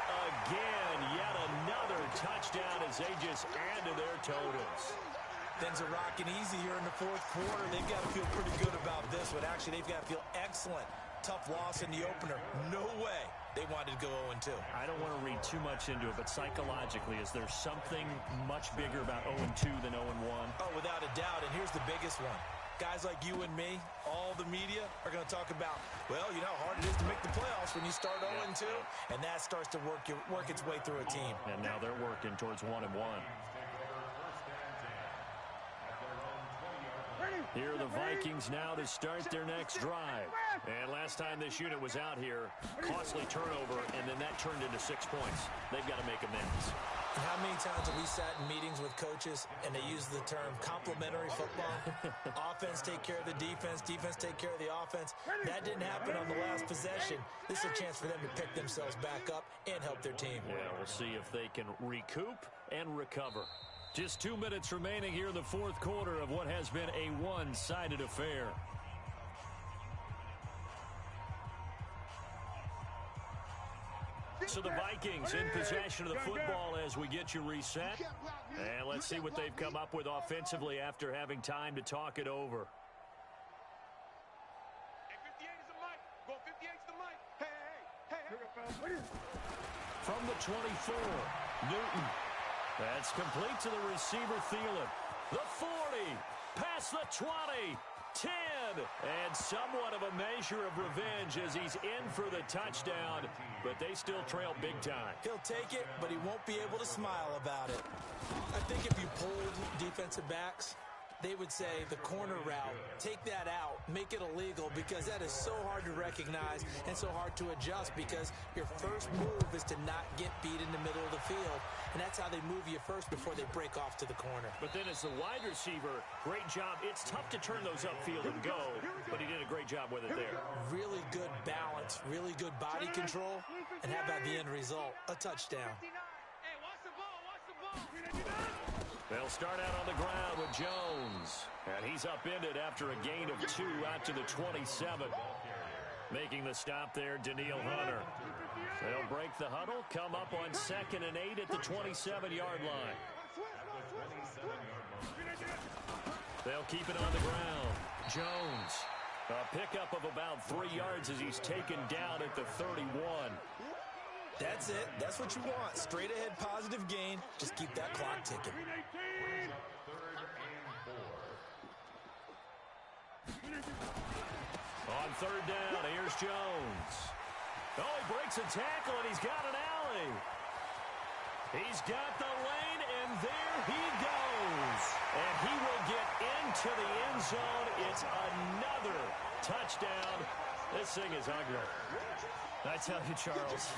again. Yet another touchdown as they just add to their totals. Things are rocking easy here in the fourth quarter. They've got to feel pretty good about this one. Actually, they've got to feel excellent. Tough loss in the opener. No way they wanted to go 0-2. I don't want to read too much into it, but psychologically, is there something much bigger about 0-2 than 0-1? Oh, without a doubt, and here's the biggest one. Guys like you and me, all the media, are going to talk about, well, you know how hard it is to make the playoffs when you start 0-2, and that starts to work its way through a team. And now they're working towards 1-1. Here are the Vikings now to start their next drive. And last time this unit was out here, costly turnover, and then that turned into 6 points. They've got to make amends. And how many times have we sat in meetings with coaches and they use the term complementary football? Offense take care of the defense, defense take care of the offense. That didn't happen on the last possession. This is a chance for them to pick themselves back up and help their team. Yeah, we'll see if they can recoup and recover. Just 2 minutes remaining here in the fourth quarter of what has been a one-sided affair. So the Vikings in possession of the football as we get you reset. And let's see what they've come up with offensively after having time to talk it over. From the 24, Newton. That's complete to the receiver, Thielen. The 40, past the 20, 10, and somewhat of a measure of revenge as he's in for the touchdown, but they still trail big time. He'll take it, but he won't be able to smile about it. I think if you polled defensive backs, they would say the corner route, take that out, make it illegal, because that is so hard to recognize and so hard to adjust, because your first move is to not get beat in the middle of the field, and that's how they move you first before they break off to the corner. But then as the wide receiver, great job. It's tough to turn those upfield and go, but he did a great job with it there. Really good balance, really good body control, and how about the end result? A touchdown. They'll start out on the ground with Jones. And he's upended after a gain of 2 out to the 27. Making the stop there, Daniil Hunter. They'll break the huddle, come up on 2nd and 8 at the 27-yard line. They'll keep it on the ground. Jones, a pickup of about 3 yards as he's taken down at the 31. That's it. That's what you want. Straight ahead positive gain. Just keep that clock ticking. On 3rd down, here's Jones. Oh, he breaks a tackle, and he's got an alley. He's got the lane, and And there he goes. And he will get into the end zone. It's another touchdown. This thing is ugly. I tell you, Charles,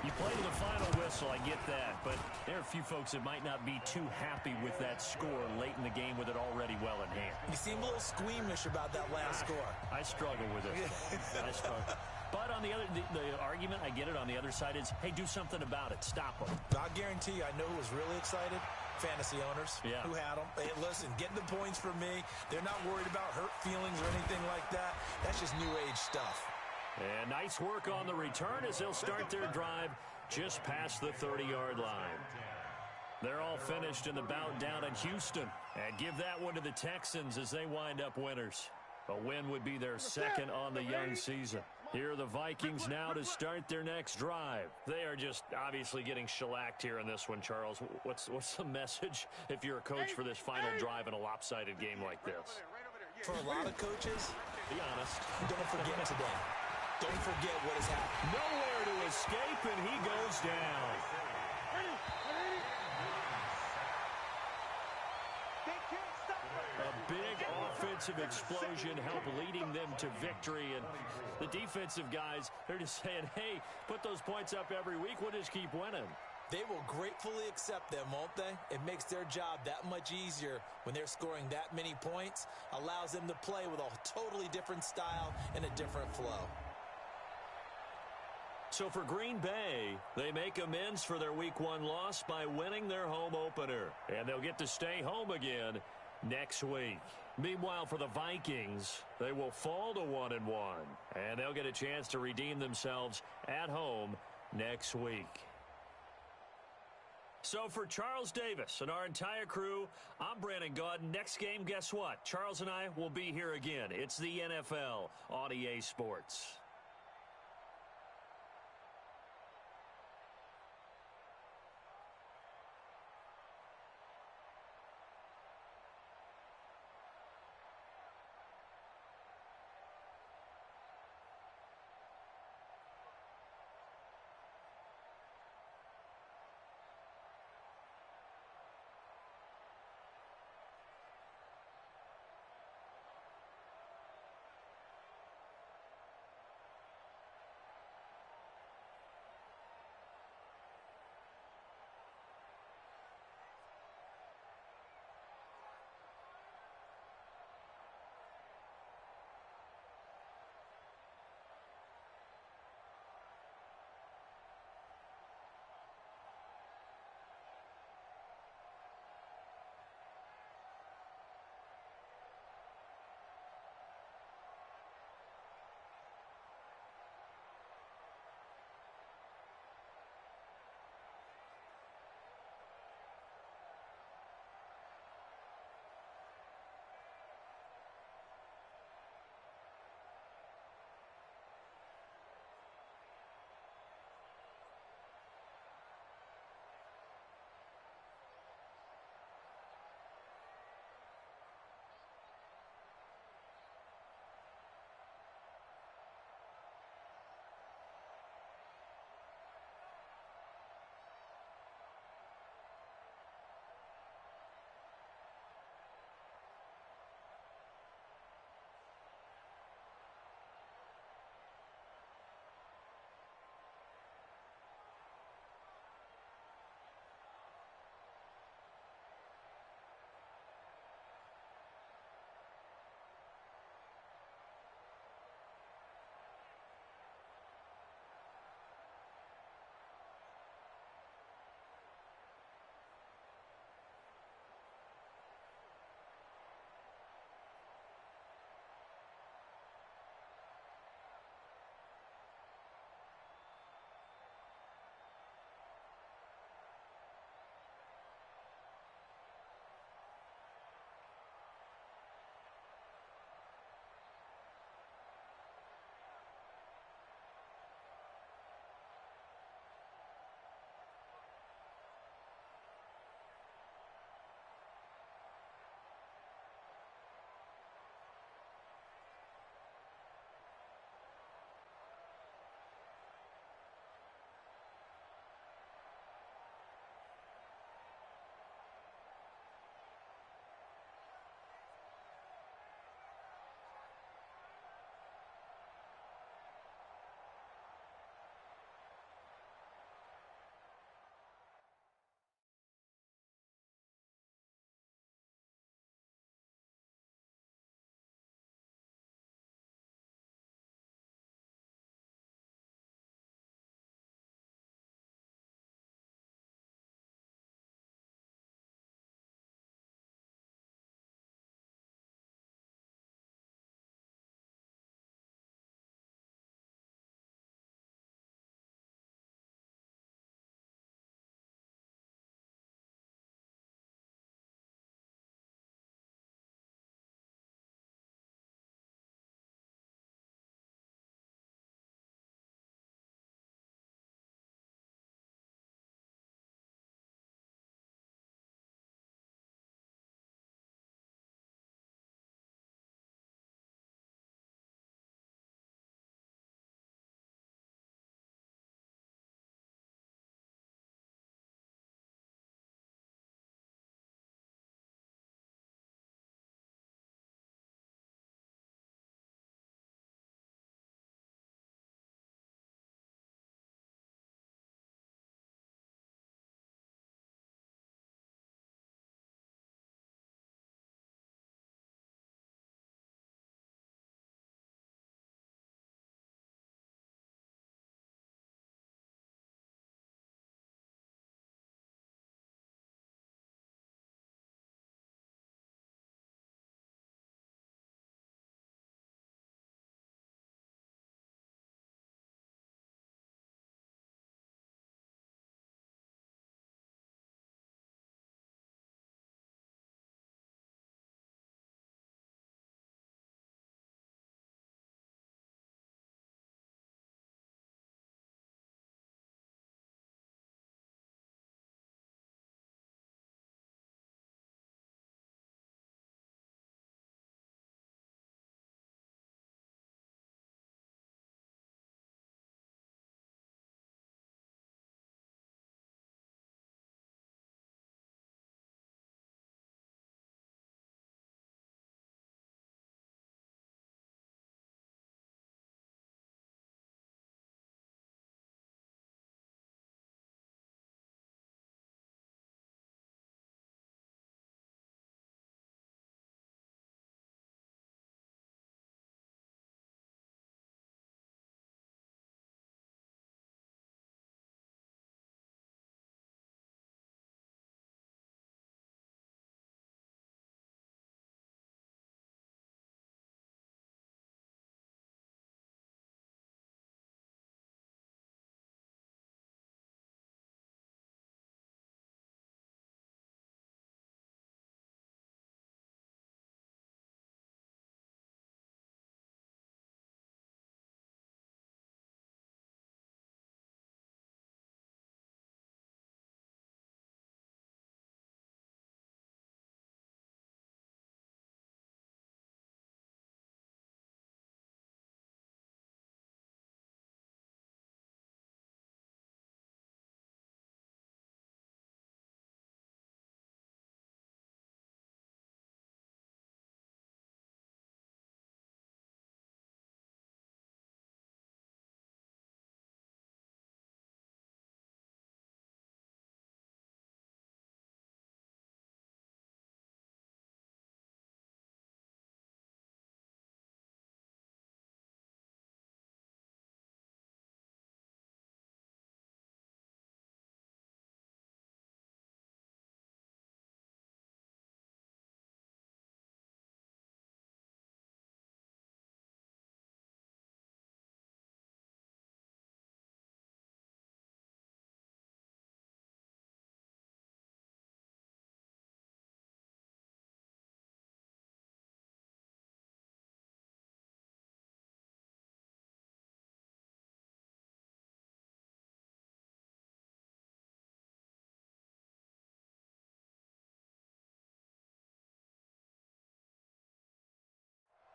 you play to the final whistle, I get that, but there are a few folks that might not be too happy with that score late in the game with it already well in hand. You seem a little squeamish about that last score. I struggle with it. I struggle. But on the other, the argument, I get it, on the other side is, hey, do something about it. Stop them. I guarantee you, I know who was really excited. Fantasy owners who had them. Hey, listen, getting the points for me. They're not worried about hurt feelings or anything like that. That's just new age stuff. And nice work on the return as they'll start their drive just past the 30-yard line. They're all finished in the bout down in Houston. And give that one to the Texans as they wind up winners. A win would be their second on the young season. Here are the Vikings now to start their next drive. They are just obviously getting shellacked here in this one, Charles. What's the message if you're a coach for this final drive in a lopsided game like this? For a lot of coaches, be honest, don't forget today. Don't forget what has happened. Nowhere to escape, and he goes down. A big offensive explosion helped leading them to victory, and the defensive guys, they're just saying, hey, put those points up every week, we'll just keep winning. They will gratefully accept them, won't they? It makes their job that much easier when they're scoring that many points, allows them to play with a totally different style and a different flow. So for Green Bay, they make amends for their Week 1 loss by winning their home opener. And they'll get to stay home again next week. Meanwhile, for the Vikings, they will fall to 1-1. And they'll get a chance to redeem themselves at home next week. So for Charles Davis and our entire crew, I'm Brandon Gaudin. Next game, guess what? Charles and I will be here again. It's the NFL on EA Sports.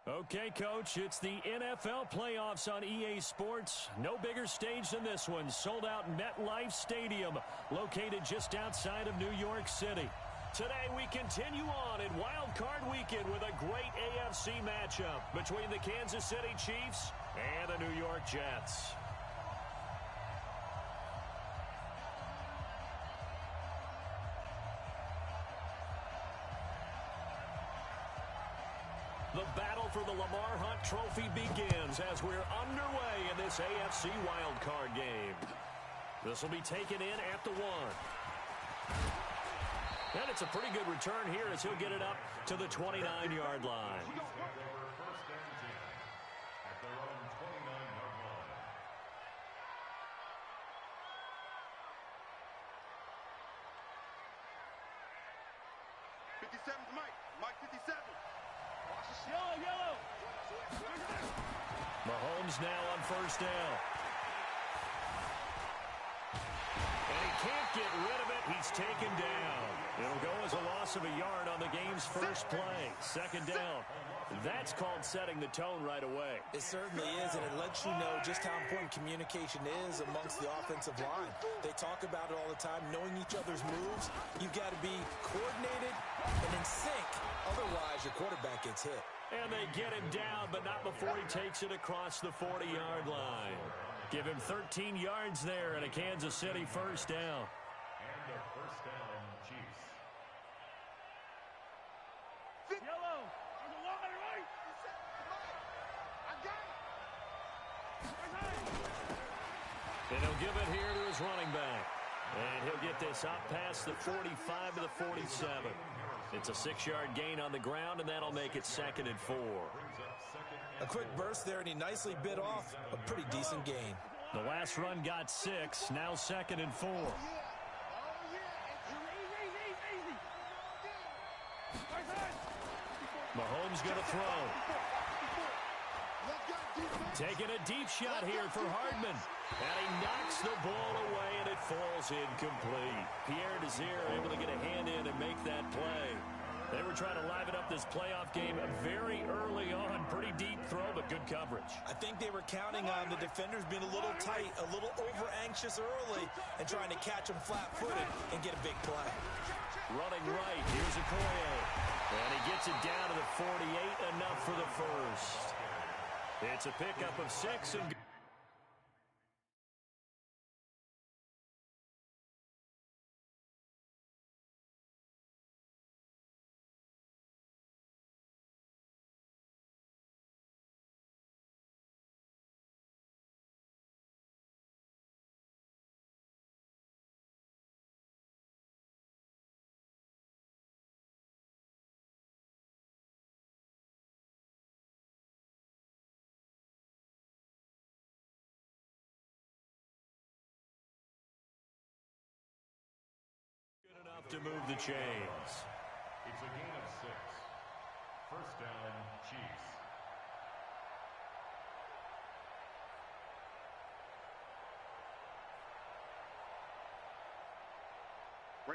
Okay, Coach, it's the NFL playoffs on EA Sports. No bigger stage than this one. Sold out MetLife Stadium, located just outside of New York City. Today, we continue on in Wild Card Weekend with a great AFC matchup between the Kansas City Chiefs and the New York Jets. The battle for the Lamar Hunt Trophy begins as we're underway in this AFC wildcard game. This will be taken in at the 1. And it's a pretty good return here as he'll get it up to the 29-yard line. First and 10 at their own 29-yard line. Mike 57. Yellow. Mahomes now on first down. And he can't get rid of it. He's taken down. It'll go as a loss of a yard on the game's first play. Second down. That's called setting the tone right away. It certainly is, and it lets you know just how important communication is amongst the offensive line. They talk about it all the time, knowing each other's moves. You've got to be coordinated and in sync. Otherwise, your quarterback gets hit. And they get him down, but not before he takes it across the 40-yard line. Give him 13 yards there and a Kansas City first down. And a first down, Chiefs. Yellow. On the line, right? I got it. And he'll give it here to his running back. And he'll get this up past the 45 to the 47. It's a 6-yard gain on the ground, and that'll make it 2nd and 4. A quick burst there, and he nicely bit off a pretty decent gain. The last run got 6, now 2nd and 4. Mahomes going to throw. Taking a deep shot here for Hardman. And he knocks the ball away, and it falls incomplete. Pierre Desir able to get a hand in and make that play. They were trying to liven up this playoff game very early on. Pretty deep throw, but good coverage. I think they were counting on the defenders being a little tight, a little over-anxious early, and trying to catch them flat-footed and get a big play. Running right, here's Okoye. And he gets it down to the 48, enough for the first. It's a pickup of 6 and to move the chains. It's a gain of 6. First down, Chiefs.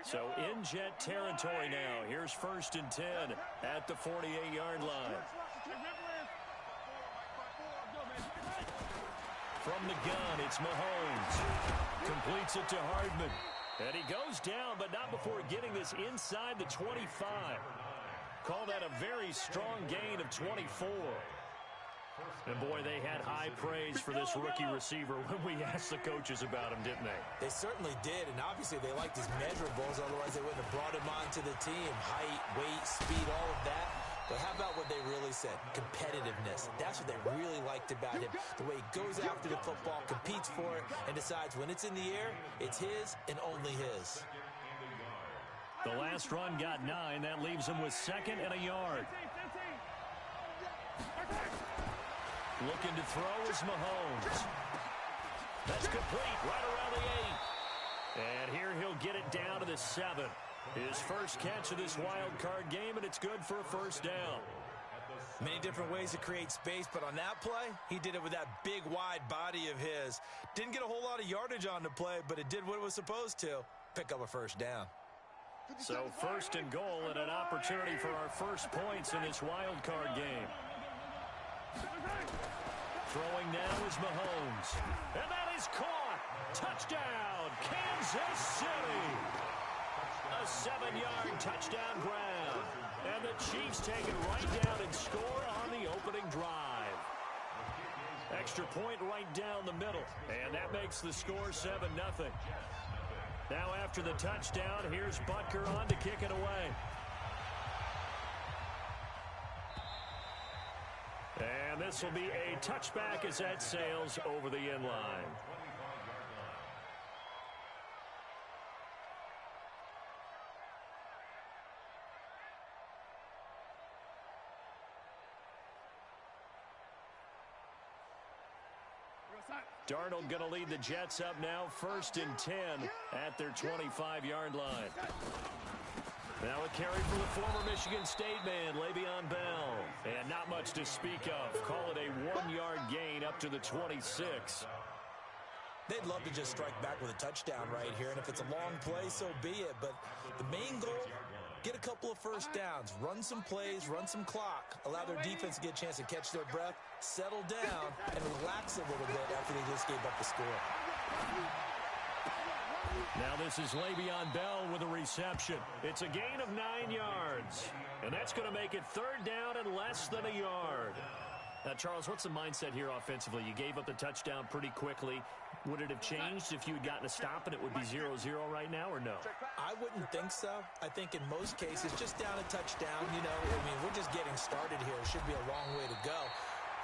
So in Jet territory now. Here's 1st and 10 at the 48-yard line. From the gun, it's Mahomes. Completes it to Hardman. And he goes down, but not before getting this inside the 25. Call that a very strong gain of 24. And boy, they had high praise for this rookie receiver when we asked the coaches about him, didn't they? They certainly did, and obviously they liked his measurables, otherwise they wouldn't have brought him onto the team. Height, weight, speed, all of that. But how about what they really said? Competitiveness. That's what they really liked about him. The way he goes after the football, competes for it, and decides when it's in the air, it's his and only his. The last run got 9. That leaves him with 2nd and a yard. Looking to throw is Mahomes. That's complete right around the 8. And here he'll get it down to the 7. His first catch of this wild card game, and it's good for a first down. Many different ways to create space, but on that play, he did it with that big, wide body of his. Didn't get a whole lot of yardage on the play, but it did what it was supposed to. Pick up a first down. So 1st and goal and an opportunity for our first points in this wild card game. Throwing now is Mahomes. And that is caught. Touchdown, Kansas City. A 7-yard touchdown grab. And the Chiefs take it right down and score on the opening drive. Extra point right down the middle. And that makes the score 7-0. Now after the touchdown, here's Butker on to kick it away. And this will be a touchback as that sails over the end line. Darnold going to lead the Jets up now, 1st and 10 at their 25-yard line. Now a carry for the former Michigan State man, Le'Veon Bell. And not much to speak of. Call it a 1-yard gain up to the 26. They'd love to just strike back with a touchdown right here, and if it's a long play, so be it. But the main goal, get a couple of first downs, run some plays, run some clock, allow their defense to get a chance to catch their breath, settle down, and relax a little bit after they just gave up the score. Now this is Le'Veon Bell with a reception. It's a gain of 9 yards. And that's going to make it 3rd down and less than a yard. Now, Charles, what's the mindset here offensively? You gave up the touchdown pretty quickly. Would it have changed if you had gotten a stop and it would be 0-0 right now, or no? I wouldn't think so. I think in most cases, just down a touchdown, you know, I mean, we're just getting started here. It should be a long way to go.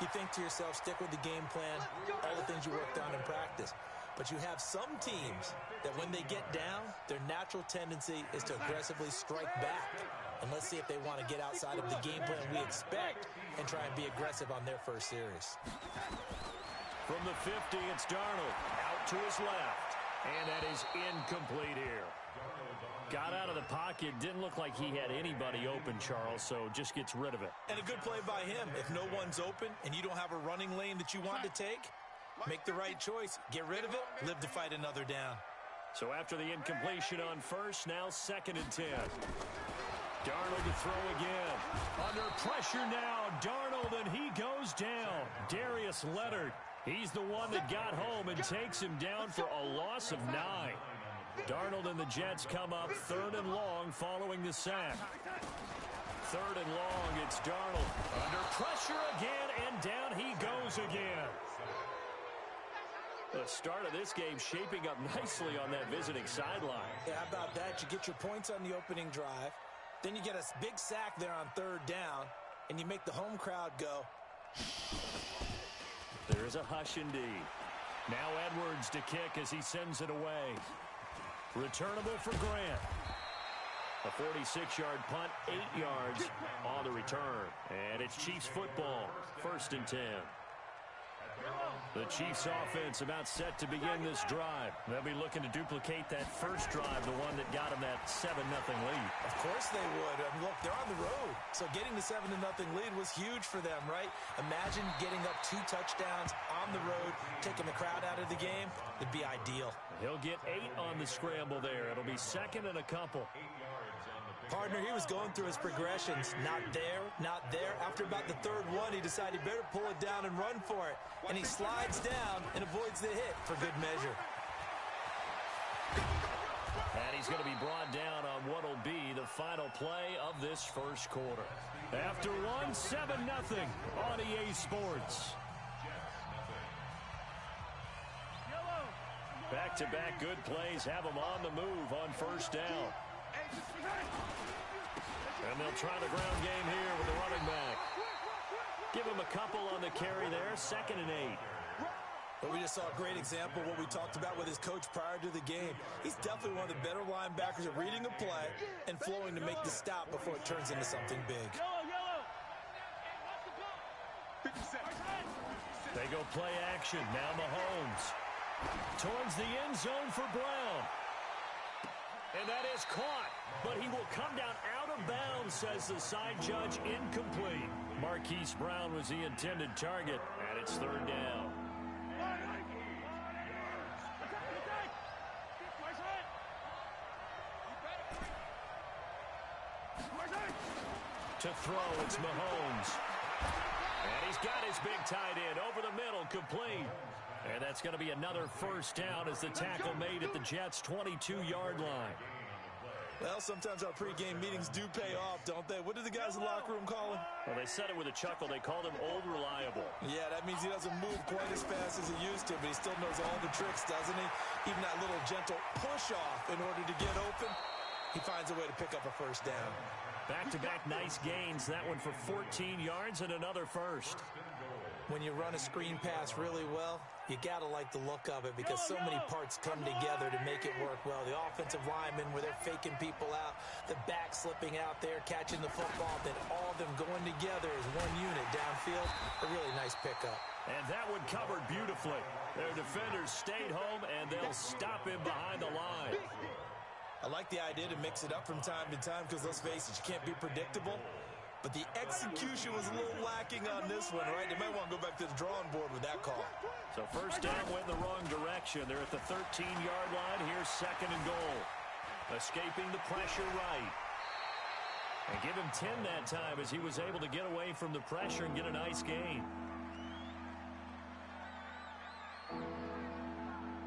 You think to yourself, stick with the game plan, all the things you worked on in practice. But you have some teams that when they get down, their natural tendency is to aggressively strike back. And let's see if they want to get outside of the game plan we expect and try and be aggressive on their first series. From the 50, it's Darnold out to his left. And that is incomplete here. Got out of the pocket. Didn't look like he had anybody open, Charles, so just gets rid of it. And a good play by him. If no one's open and you don't have a running lane that you want to take, make the right choice. Get rid of it. Live to fight another down. So after the incompletion on first, now 2nd and 10. Darnold to throw again. Under pressure now, Darnold, and he goes down. Darius Leonard, he's the one that got home and takes him down for a loss of 9. Darnold and the Jets come up 3rd and long following the sack. 3rd and long, it's Darnold. Under pressure again, and down he goes again. The start of this game shaping up nicely on that visiting sideline. Yeah, how about that? You get your points on the opening drive. Then you get a big sack there on 3rd down, and you make the home crowd go. There is a hush indeed. Now Edwards to kick as he sends it away. Returnable for Grant. A 46-yard punt, 8 yards on the return. And it's Chiefs football, 1st and 10. The Chiefs offense about set to begin this drive. They'll be looking to duplicate that first drive, the one that got them that 7-0 lead. Of course they would. I mean, look, they're on the road. So getting the 7-0 lead was huge for them, right? Imagine getting up 2 touchdowns on the road, taking the crowd out of the game. It'd be ideal. He'll get 8 on the scramble there. It'll be 2nd and a couple. Partner, he was going through his progressions. Not there, not there. After about the 3rd one, he decided he better pull it down and run for it. And he slides down and avoids the hit for good measure. And he's going to be brought down on what will be the final play of this first quarter. After one, 7-0 on EA Sports. Back-to-back good plays have them on the move on 1st down. And they'll try the ground game here with the running back. Give him a couple on the carry there, 2nd and 8. But we just saw a great example of what we talked about with his coach prior to the game. He's definitely one of the better linebackers at reading a play and flowing to make the stop before it turns into something big. They go play action. Now Mahomes towards the end zone for Brown. And that is caught, but he will come down out of bounds, says the side judge, incomplete. Marquise Brown was the intended target, and it's 3rd down. To throw, it's Mahomes. And he's got his big tight end over the middle, complete. And that's going to be another first down as the tackle made at the Jets' 22-yard line. Well, sometimes our pregame meetings do pay off, don't they? What did the guys in the locker room call him? Well, they said it with a chuckle. They called him Old Reliable. Yeah, that means he doesn't move quite as fast as he used to, but he still knows all the tricks, doesn't he? Even that little gentle push-off in order to get open, he finds a way to pick up a first down. Back-to-back nice gains. That one for 14 yards and another first. When you run a screen pass really well, you got to like the look of it because so many parts come together to make it work well. The offensive linemen where they're faking people out, the back slipping out there, catching the football, then all of them going together as one unit downfield. A really nice pickup. And that one covered beautifully. Their defenders stayed home, and they'll stop him behind the line. I like the idea to mix it up from time to time because, let's face it, you can't be predictable. But the execution was a little lacking on this one, right? They might want to go back to the drawing board with that call. So first down went in the wrong direction. They're at the 13-yard line. Here's second and goal. Escaping the pressure right. And give him 10 that time as he was able to get away from the pressure and get a nice gain.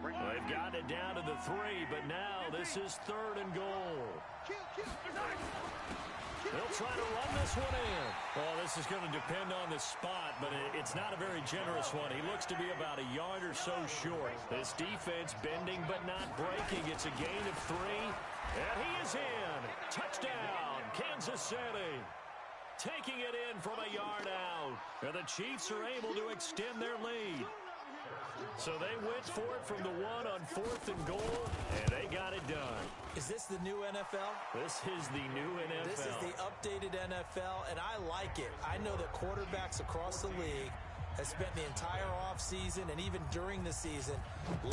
They've gotten it down to the 3, but now this is third and goal. They'll try to run this one in. Well, this is going to depend on the spot, but it's not a very generous one. He looks to be about a yard or so short. This defense bending but not breaking. It's a gain of 3, and he is in. Touchdown, Kansas City. Taking it in from a yard out. And the Chiefs are able to extend their lead. So they went for it from the 1 on 4th and goal, and they got it done. Is this the new NFL? This is the new NFL. This is the updated NFL, and I like it. I know that quarterbacks across the league have spent the entire offseason and even during the season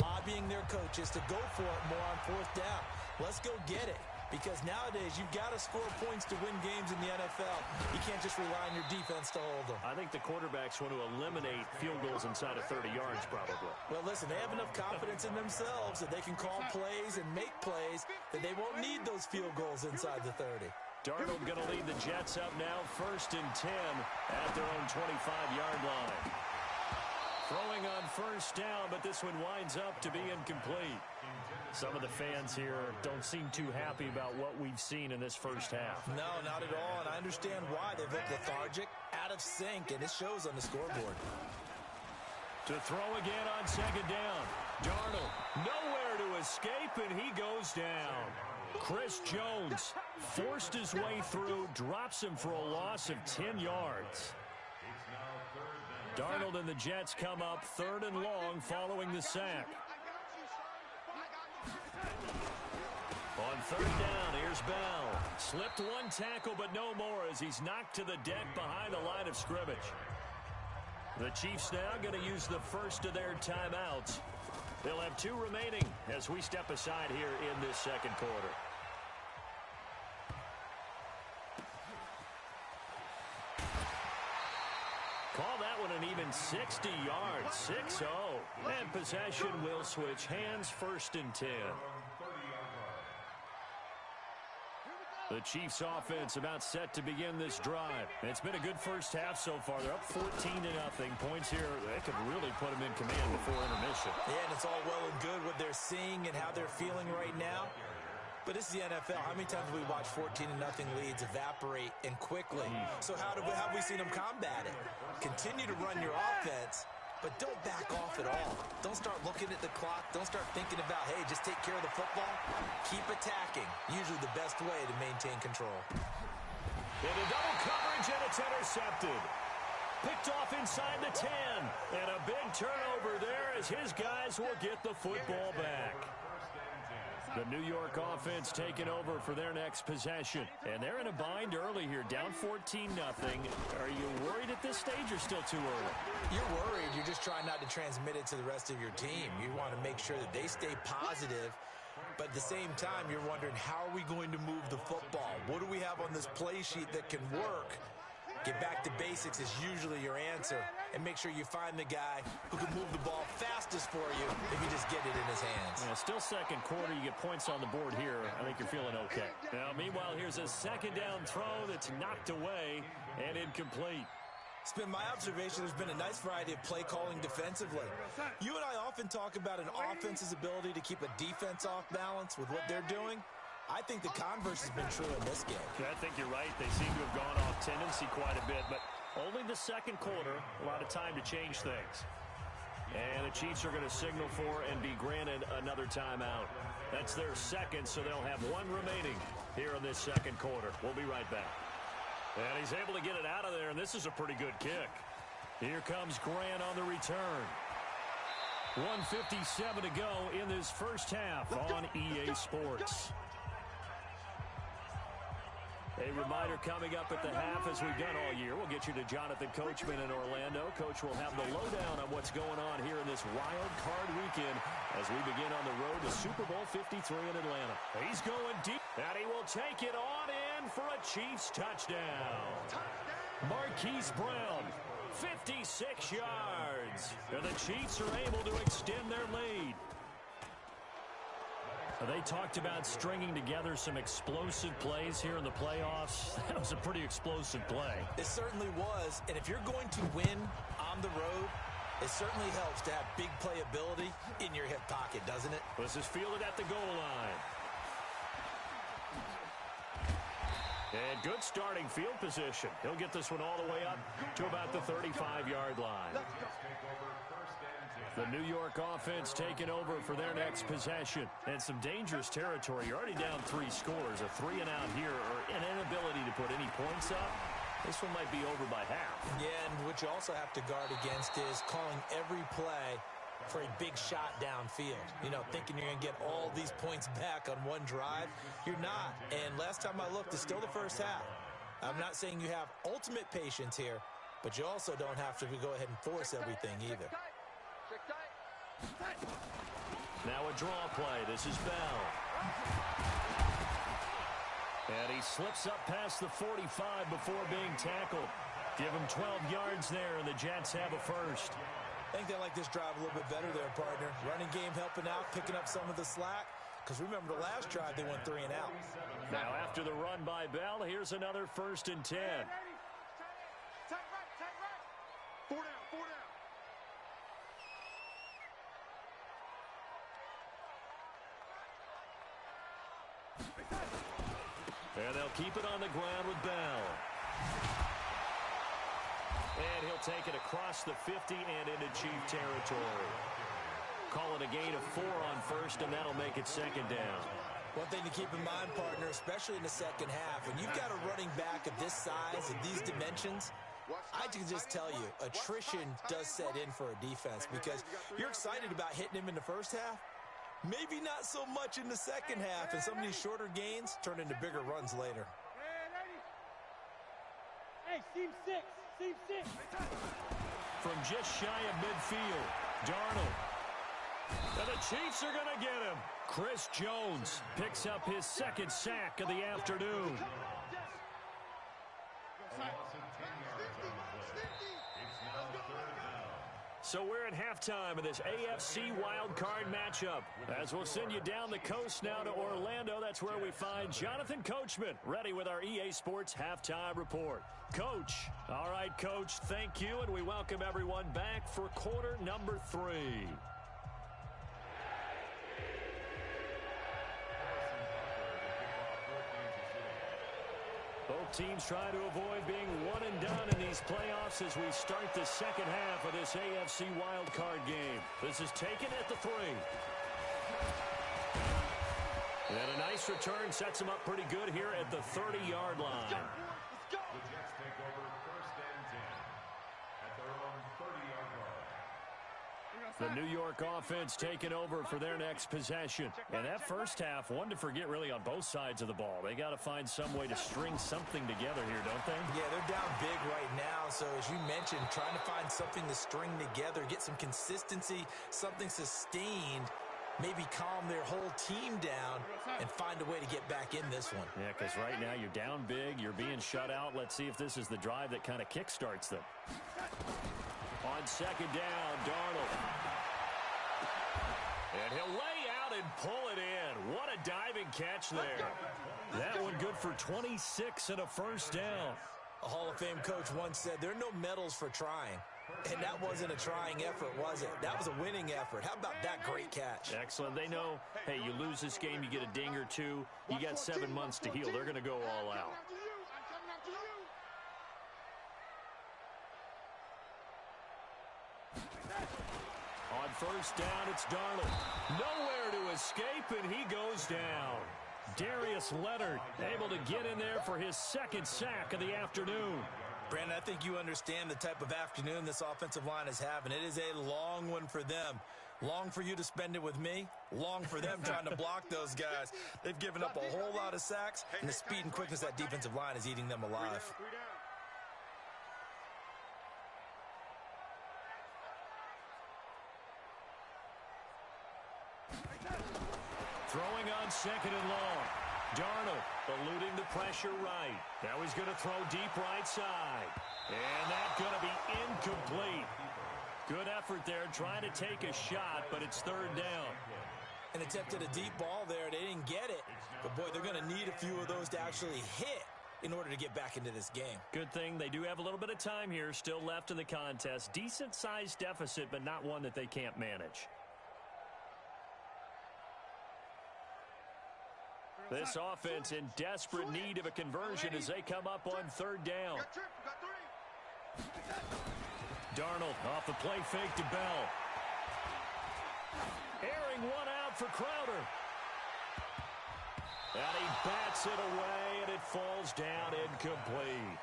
lobbying their coaches to go for it more on 4th down. Let's go get it. Because nowadays, you've got to score points to win games in the NFL. You can't just rely on your defense to hold them. I think the quarterbacks want to eliminate field goals inside of 30 yards, probably. Well, listen, they have enough confidence in themselves that they can call plays and make plays that they won't need those field goals inside the 30. Darnold going to lead the Jets up now, 1st and 10 at their own 25-yard line. Throwing on first down, but this one winds up to be incomplete. Some of the fans here don't seem too happy about what we've seen in this first half. No, not at all, and I understand why. They've looked lethargic, out of sync, and it shows on the scoreboard. To throw again on second down. Darnold nowhere to escape, and he goes down. Chris Jones forced his way through, drops him for a loss of 10 yards. Darnold and the Jets come up 3rd and long following the sack. On 3rd down, here's Bell. Slipped one tackle, but no more as he's knocked to the deck behind the line of scrimmage. The Chiefs now going to use the first of their timeouts. They'll have 2 remaining as we step aside here in this second quarter. Call that one an even 60 yards, 6-0. And possession will switch hands, 1st and 10. The Chiefs offense about set to begin this drive. It's been a good first half so far. They're up 14-0. Points here, they could really put them in command before intermission. Yeah, and it's all well and good what they're seeing and how they're feeling right now. But this is the NFL. How many times have we watched 14-0 leads evaporate and quickly? So how have we seen them combat it? Continue to run your offense, but don't back off at all. Don't start looking at the clock. Don't start thinking about, hey, just take care of the football. Keep attacking. Usually the best way to maintain control. Into double coverage, and it's intercepted. Picked off inside the 10. And a big turnover there as his guys will get the football back. The New York offense taking over for their next possession. And they're in a bind early here, down 14-0. Are you worried at this stage or still too early? You're worried. You're just trying not to transmit it to the rest of your team. You want to make sure that they stay positive. But at the same time, you're wondering, how are we going to move the football? What do we have on this play sheet that can work? Get back to basics is usually your answer. And make sure you find the guy who can move the ball fastest for you if you just get it in his hands. Yeah, still second quarter. You get points on the board here. I think you're feeling okay. Now, meanwhile, here's a second down throw that's knocked away and incomplete. It's been my observation there's been a nice variety of play calling defensively. You and I often talk about an offense's ability to keep a defense off balance with what they're doing. I think the converse has been true in this game. Yeah, I think you're right. They seem to have gone off tendency quite a bit, but only the second quarter, a lot of time to change things. And the Chiefs are going to signal for and be granted another timeout. That's their second, so they'll have one remaining here in this second quarter. We'll be right back. And he's able to get it out of there, and this is a pretty good kick. Here comes Grant on the return. 1:57 to go in this first half on EA Sports. A reminder coming up at the half, as we've done all year. We'll get you to Jonathan Coachman in Orlando. Coach will have the lowdown on what's going on here in this wild card weekend as we begin on the road to Super Bowl 53 in Atlanta. He's going deep, and he will take it on in for a Chiefs touchdown. Marquise Brown, 56 yards. And the Chiefs are able to extend their lead. They talked about stringing together some explosive plays here in the playoffs. That was a pretty explosive play. It certainly was. And if you're going to win on the road, it certainly helps to have big playability in your hip pocket, doesn't it? This is fielded at the goal line. And good starting field position. He'll get this one all the way up to about the 35-yard line. The New York offense taking over for their next possession. And some dangerous territory. You're already down 3 scores. A 3-and-out here, or an inability to put any points up. This one might be over by half. Yeah, and what you also have to guard against is calling every play for a big shot downfield. You know, thinking you're going to get all these points back on one drive. You're not. And last time I looked, it's still the first half. I'm not saying you have ultimate patience here, but you also don't have to go ahead and force everything either. Now a draw play. This is Bell. And he slips up past the 45 before being tackled. Give him 12 yards there, and the Jets have a first. I think they like this drive a little bit better there, partner. Running game helping out, picking up some of the slack. Because remember, the last drive, they went 3 and out. Now after the run by Bell, here's another 1st and 10. Tight right. 4 down. And they'll keep it on the ground with Bell. And he'll take it across the 50 and into Chief territory. Call it a gain of 4 on first, and that'll make it 2nd down. One thing to keep in mind, partner, especially in the second half, when you've got a running back of this size and these dimensions, I can just tell you, attrition does set in for a defense because you're excited about hitting him in the first half. Maybe not so much in the second half, and some of these shorter gains turn into bigger runs later. Hey, seam 6. From just shy of midfield, Darnold. And the Chiefs are going to get him. Chris Jones picks up his 2nd sack of the afternoon. So we're at halftime of this AFC wildcard matchup. As we'll send you down the coast now to Orlando, that's where we find Jonathan Coachman, ready with our EA Sports halftime report. Coach. All right, Coach, thank you, and we welcome everyone back for quarter number 3. Both teams try to avoid being one and done in these playoffs as we start the second half of this AFC wildcard game. This is taken at the 3. And a nice return sets them up pretty good here at the 30-yard line. The Jets take over 1st and 10 at their own 30-yard line. The New York offense taking over for their next possession. And that first half, one to forget really on both sides of the ball. They got to find some way to string something together here, don't they? Yeah, they're down big right now. So as you mentioned, trying to find something to string together, get some consistency, something sustained, maybe calm their whole team down and find a way to get back in this one. Yeah, because right now you're down big, you're being shut out. Let's see if this is the drive that kind of kickstarts them. On 2nd down, Darnold. And he'll lay out and pull it in. What a diving catch there. That one good for 26 and a 1st down. A Hall of Fame coach once said, there are no medals for trying. And that wasn't a trying effort, was it? That was a winning effort. How about that great catch? Excellent. They know, hey, you lose this game, you get a ding or two. You got 7 months to heal. They're going to go all out. On first down, it's Darnold. Nowhere to escape, and he goes down. Darius Leonard able to get in there for his second sack of the afternoon. Brandon, I think you understand the type of afternoon this offensive line is having. It is a long one for them. Long for you to spend it with me. Long for them trying to block those guys. They've given up a whole lot of sacks, and the speed and quickness of that defensive line is eating them alive. Throwing on second and long. Darnold eluding the pressure right. Now he's going to throw deep right side. And that's going to be incomplete. Good effort there trying to take a shot, but it's third down. An attempt at a deep ball there. They didn't get it. But, boy, they're going to need a few of those to actually hit in order to get back into this game. Good thing they do have a little bit of time here still left in the contest. Decent-sized deficit, but not one that they can't manage. This offense in desperate need of a conversion as they come up on third down. Darnold off the play fake to Bell. Airing one out for Crowder. And he bats it away, and it falls down incomplete.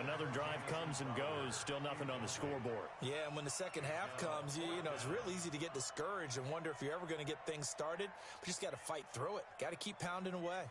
Another drive comes and goes. Still nothing on the scoreboard. Yeah, and when the second half comes, you know, it's real easy to get discouraged and wonder if you're ever going to get things started. But you just got to fight through it. Got to keep pounding away.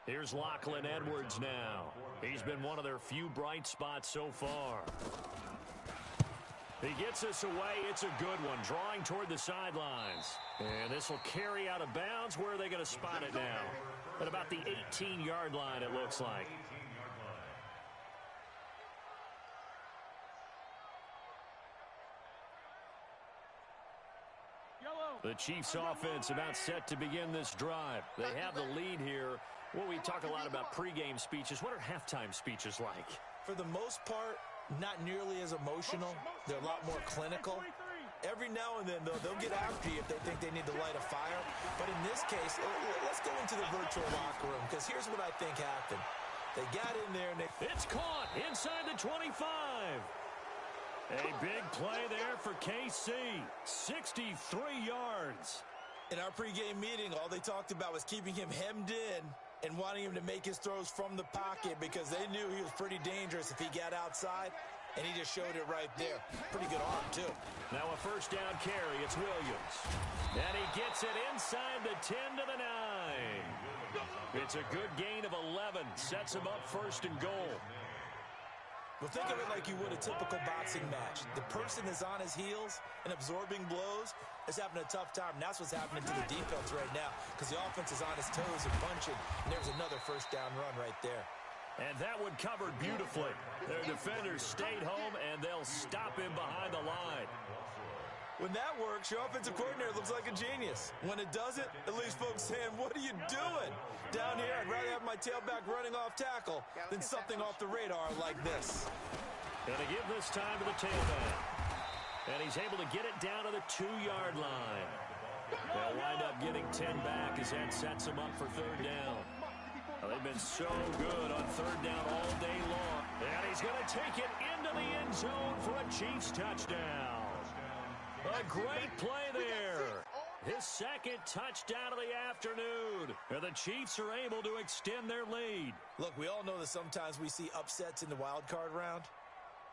Here's Lachlan Edwards now. He's been one of their few bright spots so far. He gets us away. It's a good one. Drawing toward the sidelines. And this will carry out of bounds. Where are they going to spot it now? At about the 18-yard line, it looks like. The Chiefs offense about set to begin this drive. They have the lead here. Well, we talk a lot about pregame speeches. What are halftime speeches like? For the most part, not nearly as emotional. They're a lot more clinical. Every now and then, though, they'll get after you if they think they need to light a fire. But in this case, let's go into the virtual locker room, because here's what I think happened. They got in there and they... It's caught inside the 25. A big play there for KC. 63 yards. In our pregame meeting, all they talked about was keeping him hemmed in and wanting him to make his throws from the pocket because they knew he was pretty dangerous if he got outside, and he just showed it right there. Pretty good arm, too. Now a first down carry. It's Williams. And he gets it inside the 10 to the 9. It's a good gain of 11. Sets him up first and goal. Well, think of it like you would a typical boxing match. The person is on his heels and absorbing blows is having a tough time. And that's what's happening to the defense right now because the offense is on his toes and punching. And there's another first down run right there. And that one covered beautifully. Their defenders stayed home, and they'll stop him behind the line. When that works, your offensive coordinator looks like a genius. When it doesn't, at least folks saying, what are you doing? Down here, I'd rather have my tailback running off tackle than something off the radar like this. Going to give this time to the tailback. And he's able to get it down to the 2-yard line. They'll wind up getting 10 back as that sets them up for third down. Well, they've been so good on third down all day long. And he's going to take it into the end zone for a Chiefs touchdown. A great play there. His second touchdown of the afternoon. And the Chiefs are able to extend their lead. Look, we all know that sometimes we see upsets in the wild card round.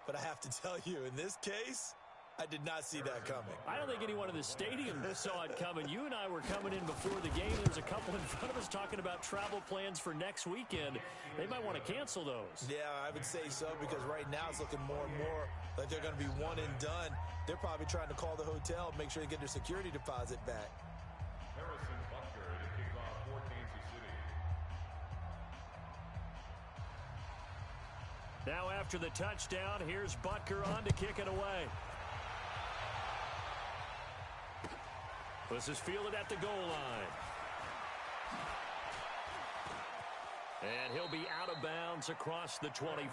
But I have to tell you, in this case, I did not see that coming. I don't think anyone in the stadium saw it coming. You and I were coming in before the game. There's a couple in front of us talking about travel plans for next weekend. They might want to cancel those. Yeah, I would say so, because right now it's looking more and more like they're going to be one and done. They're probably trying to call the hotel, make sure they get their security deposit back. Harrison Butker to kick off for Kansas City. Now after the touchdown, here's Butker on to kick it away. This is fielded at the goal line. And he'll be out of bounds across the 25.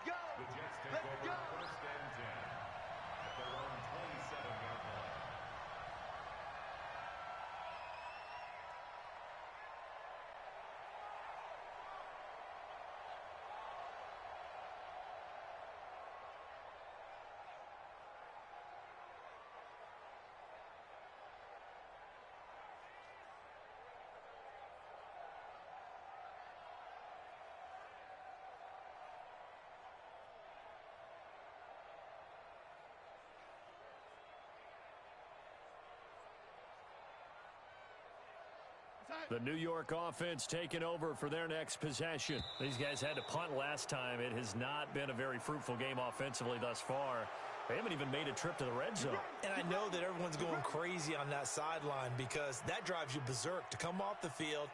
The Jets take over first and 10 at their own 27-yard line. The New York offense taking over for their next possession. These guys had to punt last time. It has not been a very fruitful game offensively thus far. They haven't even made a trip to the red zone. And I know that everyone's going crazy on that sideline, because that drives you berserk to come off the field,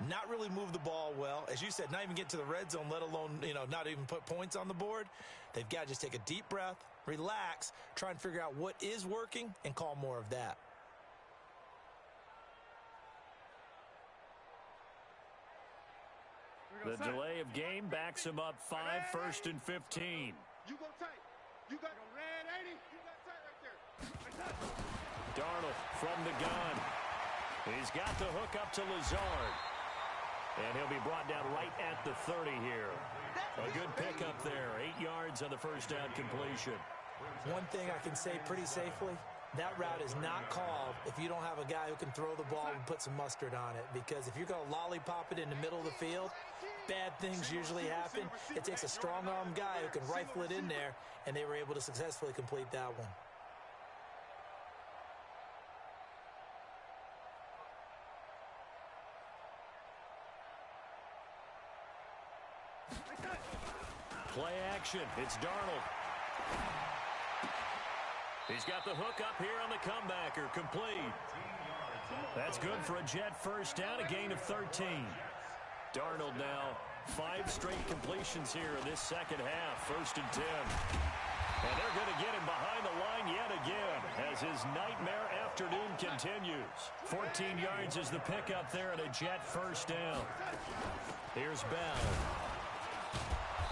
not really move the ball well. As you said, not even get to the red zone, let alone, not even put points on the board. They've got to just take a deep breath, relax, try and figure out what is working, and call more of that. The delay of game backs him up 5, 1st and 15. You go tight. You got red 80. You got tight right there. Darnold from the gun. He's got the hook up to Lazard. And he'll be brought down right at the 30 here. A good pickup there. 8 yards on the first down completion. One thing I can say pretty safely, that route is not called if you don't have a guy who can throw the ball and put some mustard on it. Because if you're going to lollipop it in the middle of the field, bad things usually happen. It takes a strong-arm guy who can rifle it in there, and they were able to successfully complete that one. Play action. It's Darnold. He's got the hook up here on the comebacker. Complete. That's good for a Jet first down, a gain of 13. Darnold now 5 straight completions here in this second half. 1st and 10. And they're going to get him behind the line yet again as his nightmare afternoon continues. 14 yards is the pickup there and a Jet first down. Here's Bell.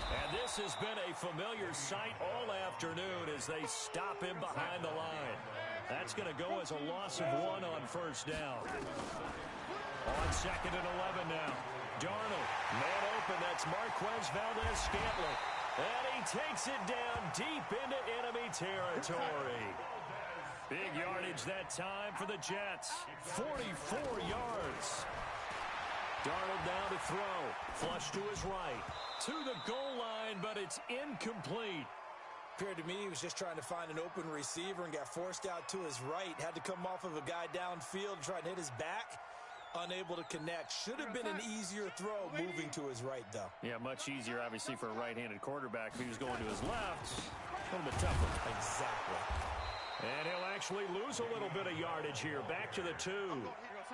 And this has been a familiar sight all afternoon as they stop him behind the line. That's going to go as a loss of 1 on first down. On 2nd and 11 now. Darnold, man open. That's Marquez Valdez-Scantling. And he takes it down deep into enemy territory. Big yardage that time for the Jets. 44 yards. Darnold now to throw. Flush to his right. To the goal line, but it's incomplete. Appeared to me he was just trying to find an open receiver and got forced out to his right. Had to come off of a guy downfield, try and hit his back. Unable to connect. Should have been an easier throw moving to his right, though. Yeah, much easier, obviously, for a right-handed quarterback. If he was going to his left, a little bit tougher. Exactly. And he'll actually lose a little bit of yardage here. Back to the 2.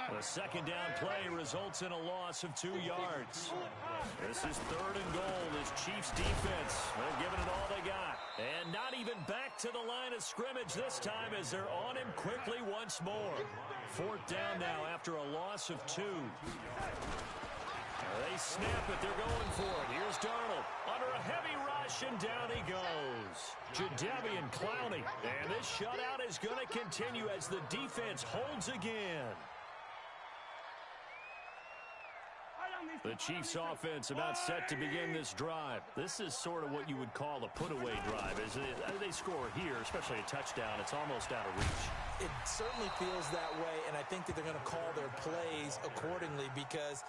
The second down play results in a loss of 2 yards. This is 3rd and goal. This Chiefs defense, they're giving it all they got. And not even back to the line of scrimmage this time as they're on him quickly once more. 4th down now after a loss of 2. They snap it. They're going for it. Here's Darnold under a heavy rush, and down he goes. Jadeveon Clowney. And this shutout is going to continue as the defense holds again. The Chiefs offense about set to begin this drive. This is sort of what you would call a put-away drive. As they score here, especially a touchdown, it's almost out of reach. It certainly feels that way, and I think that they're going to call their plays accordingly because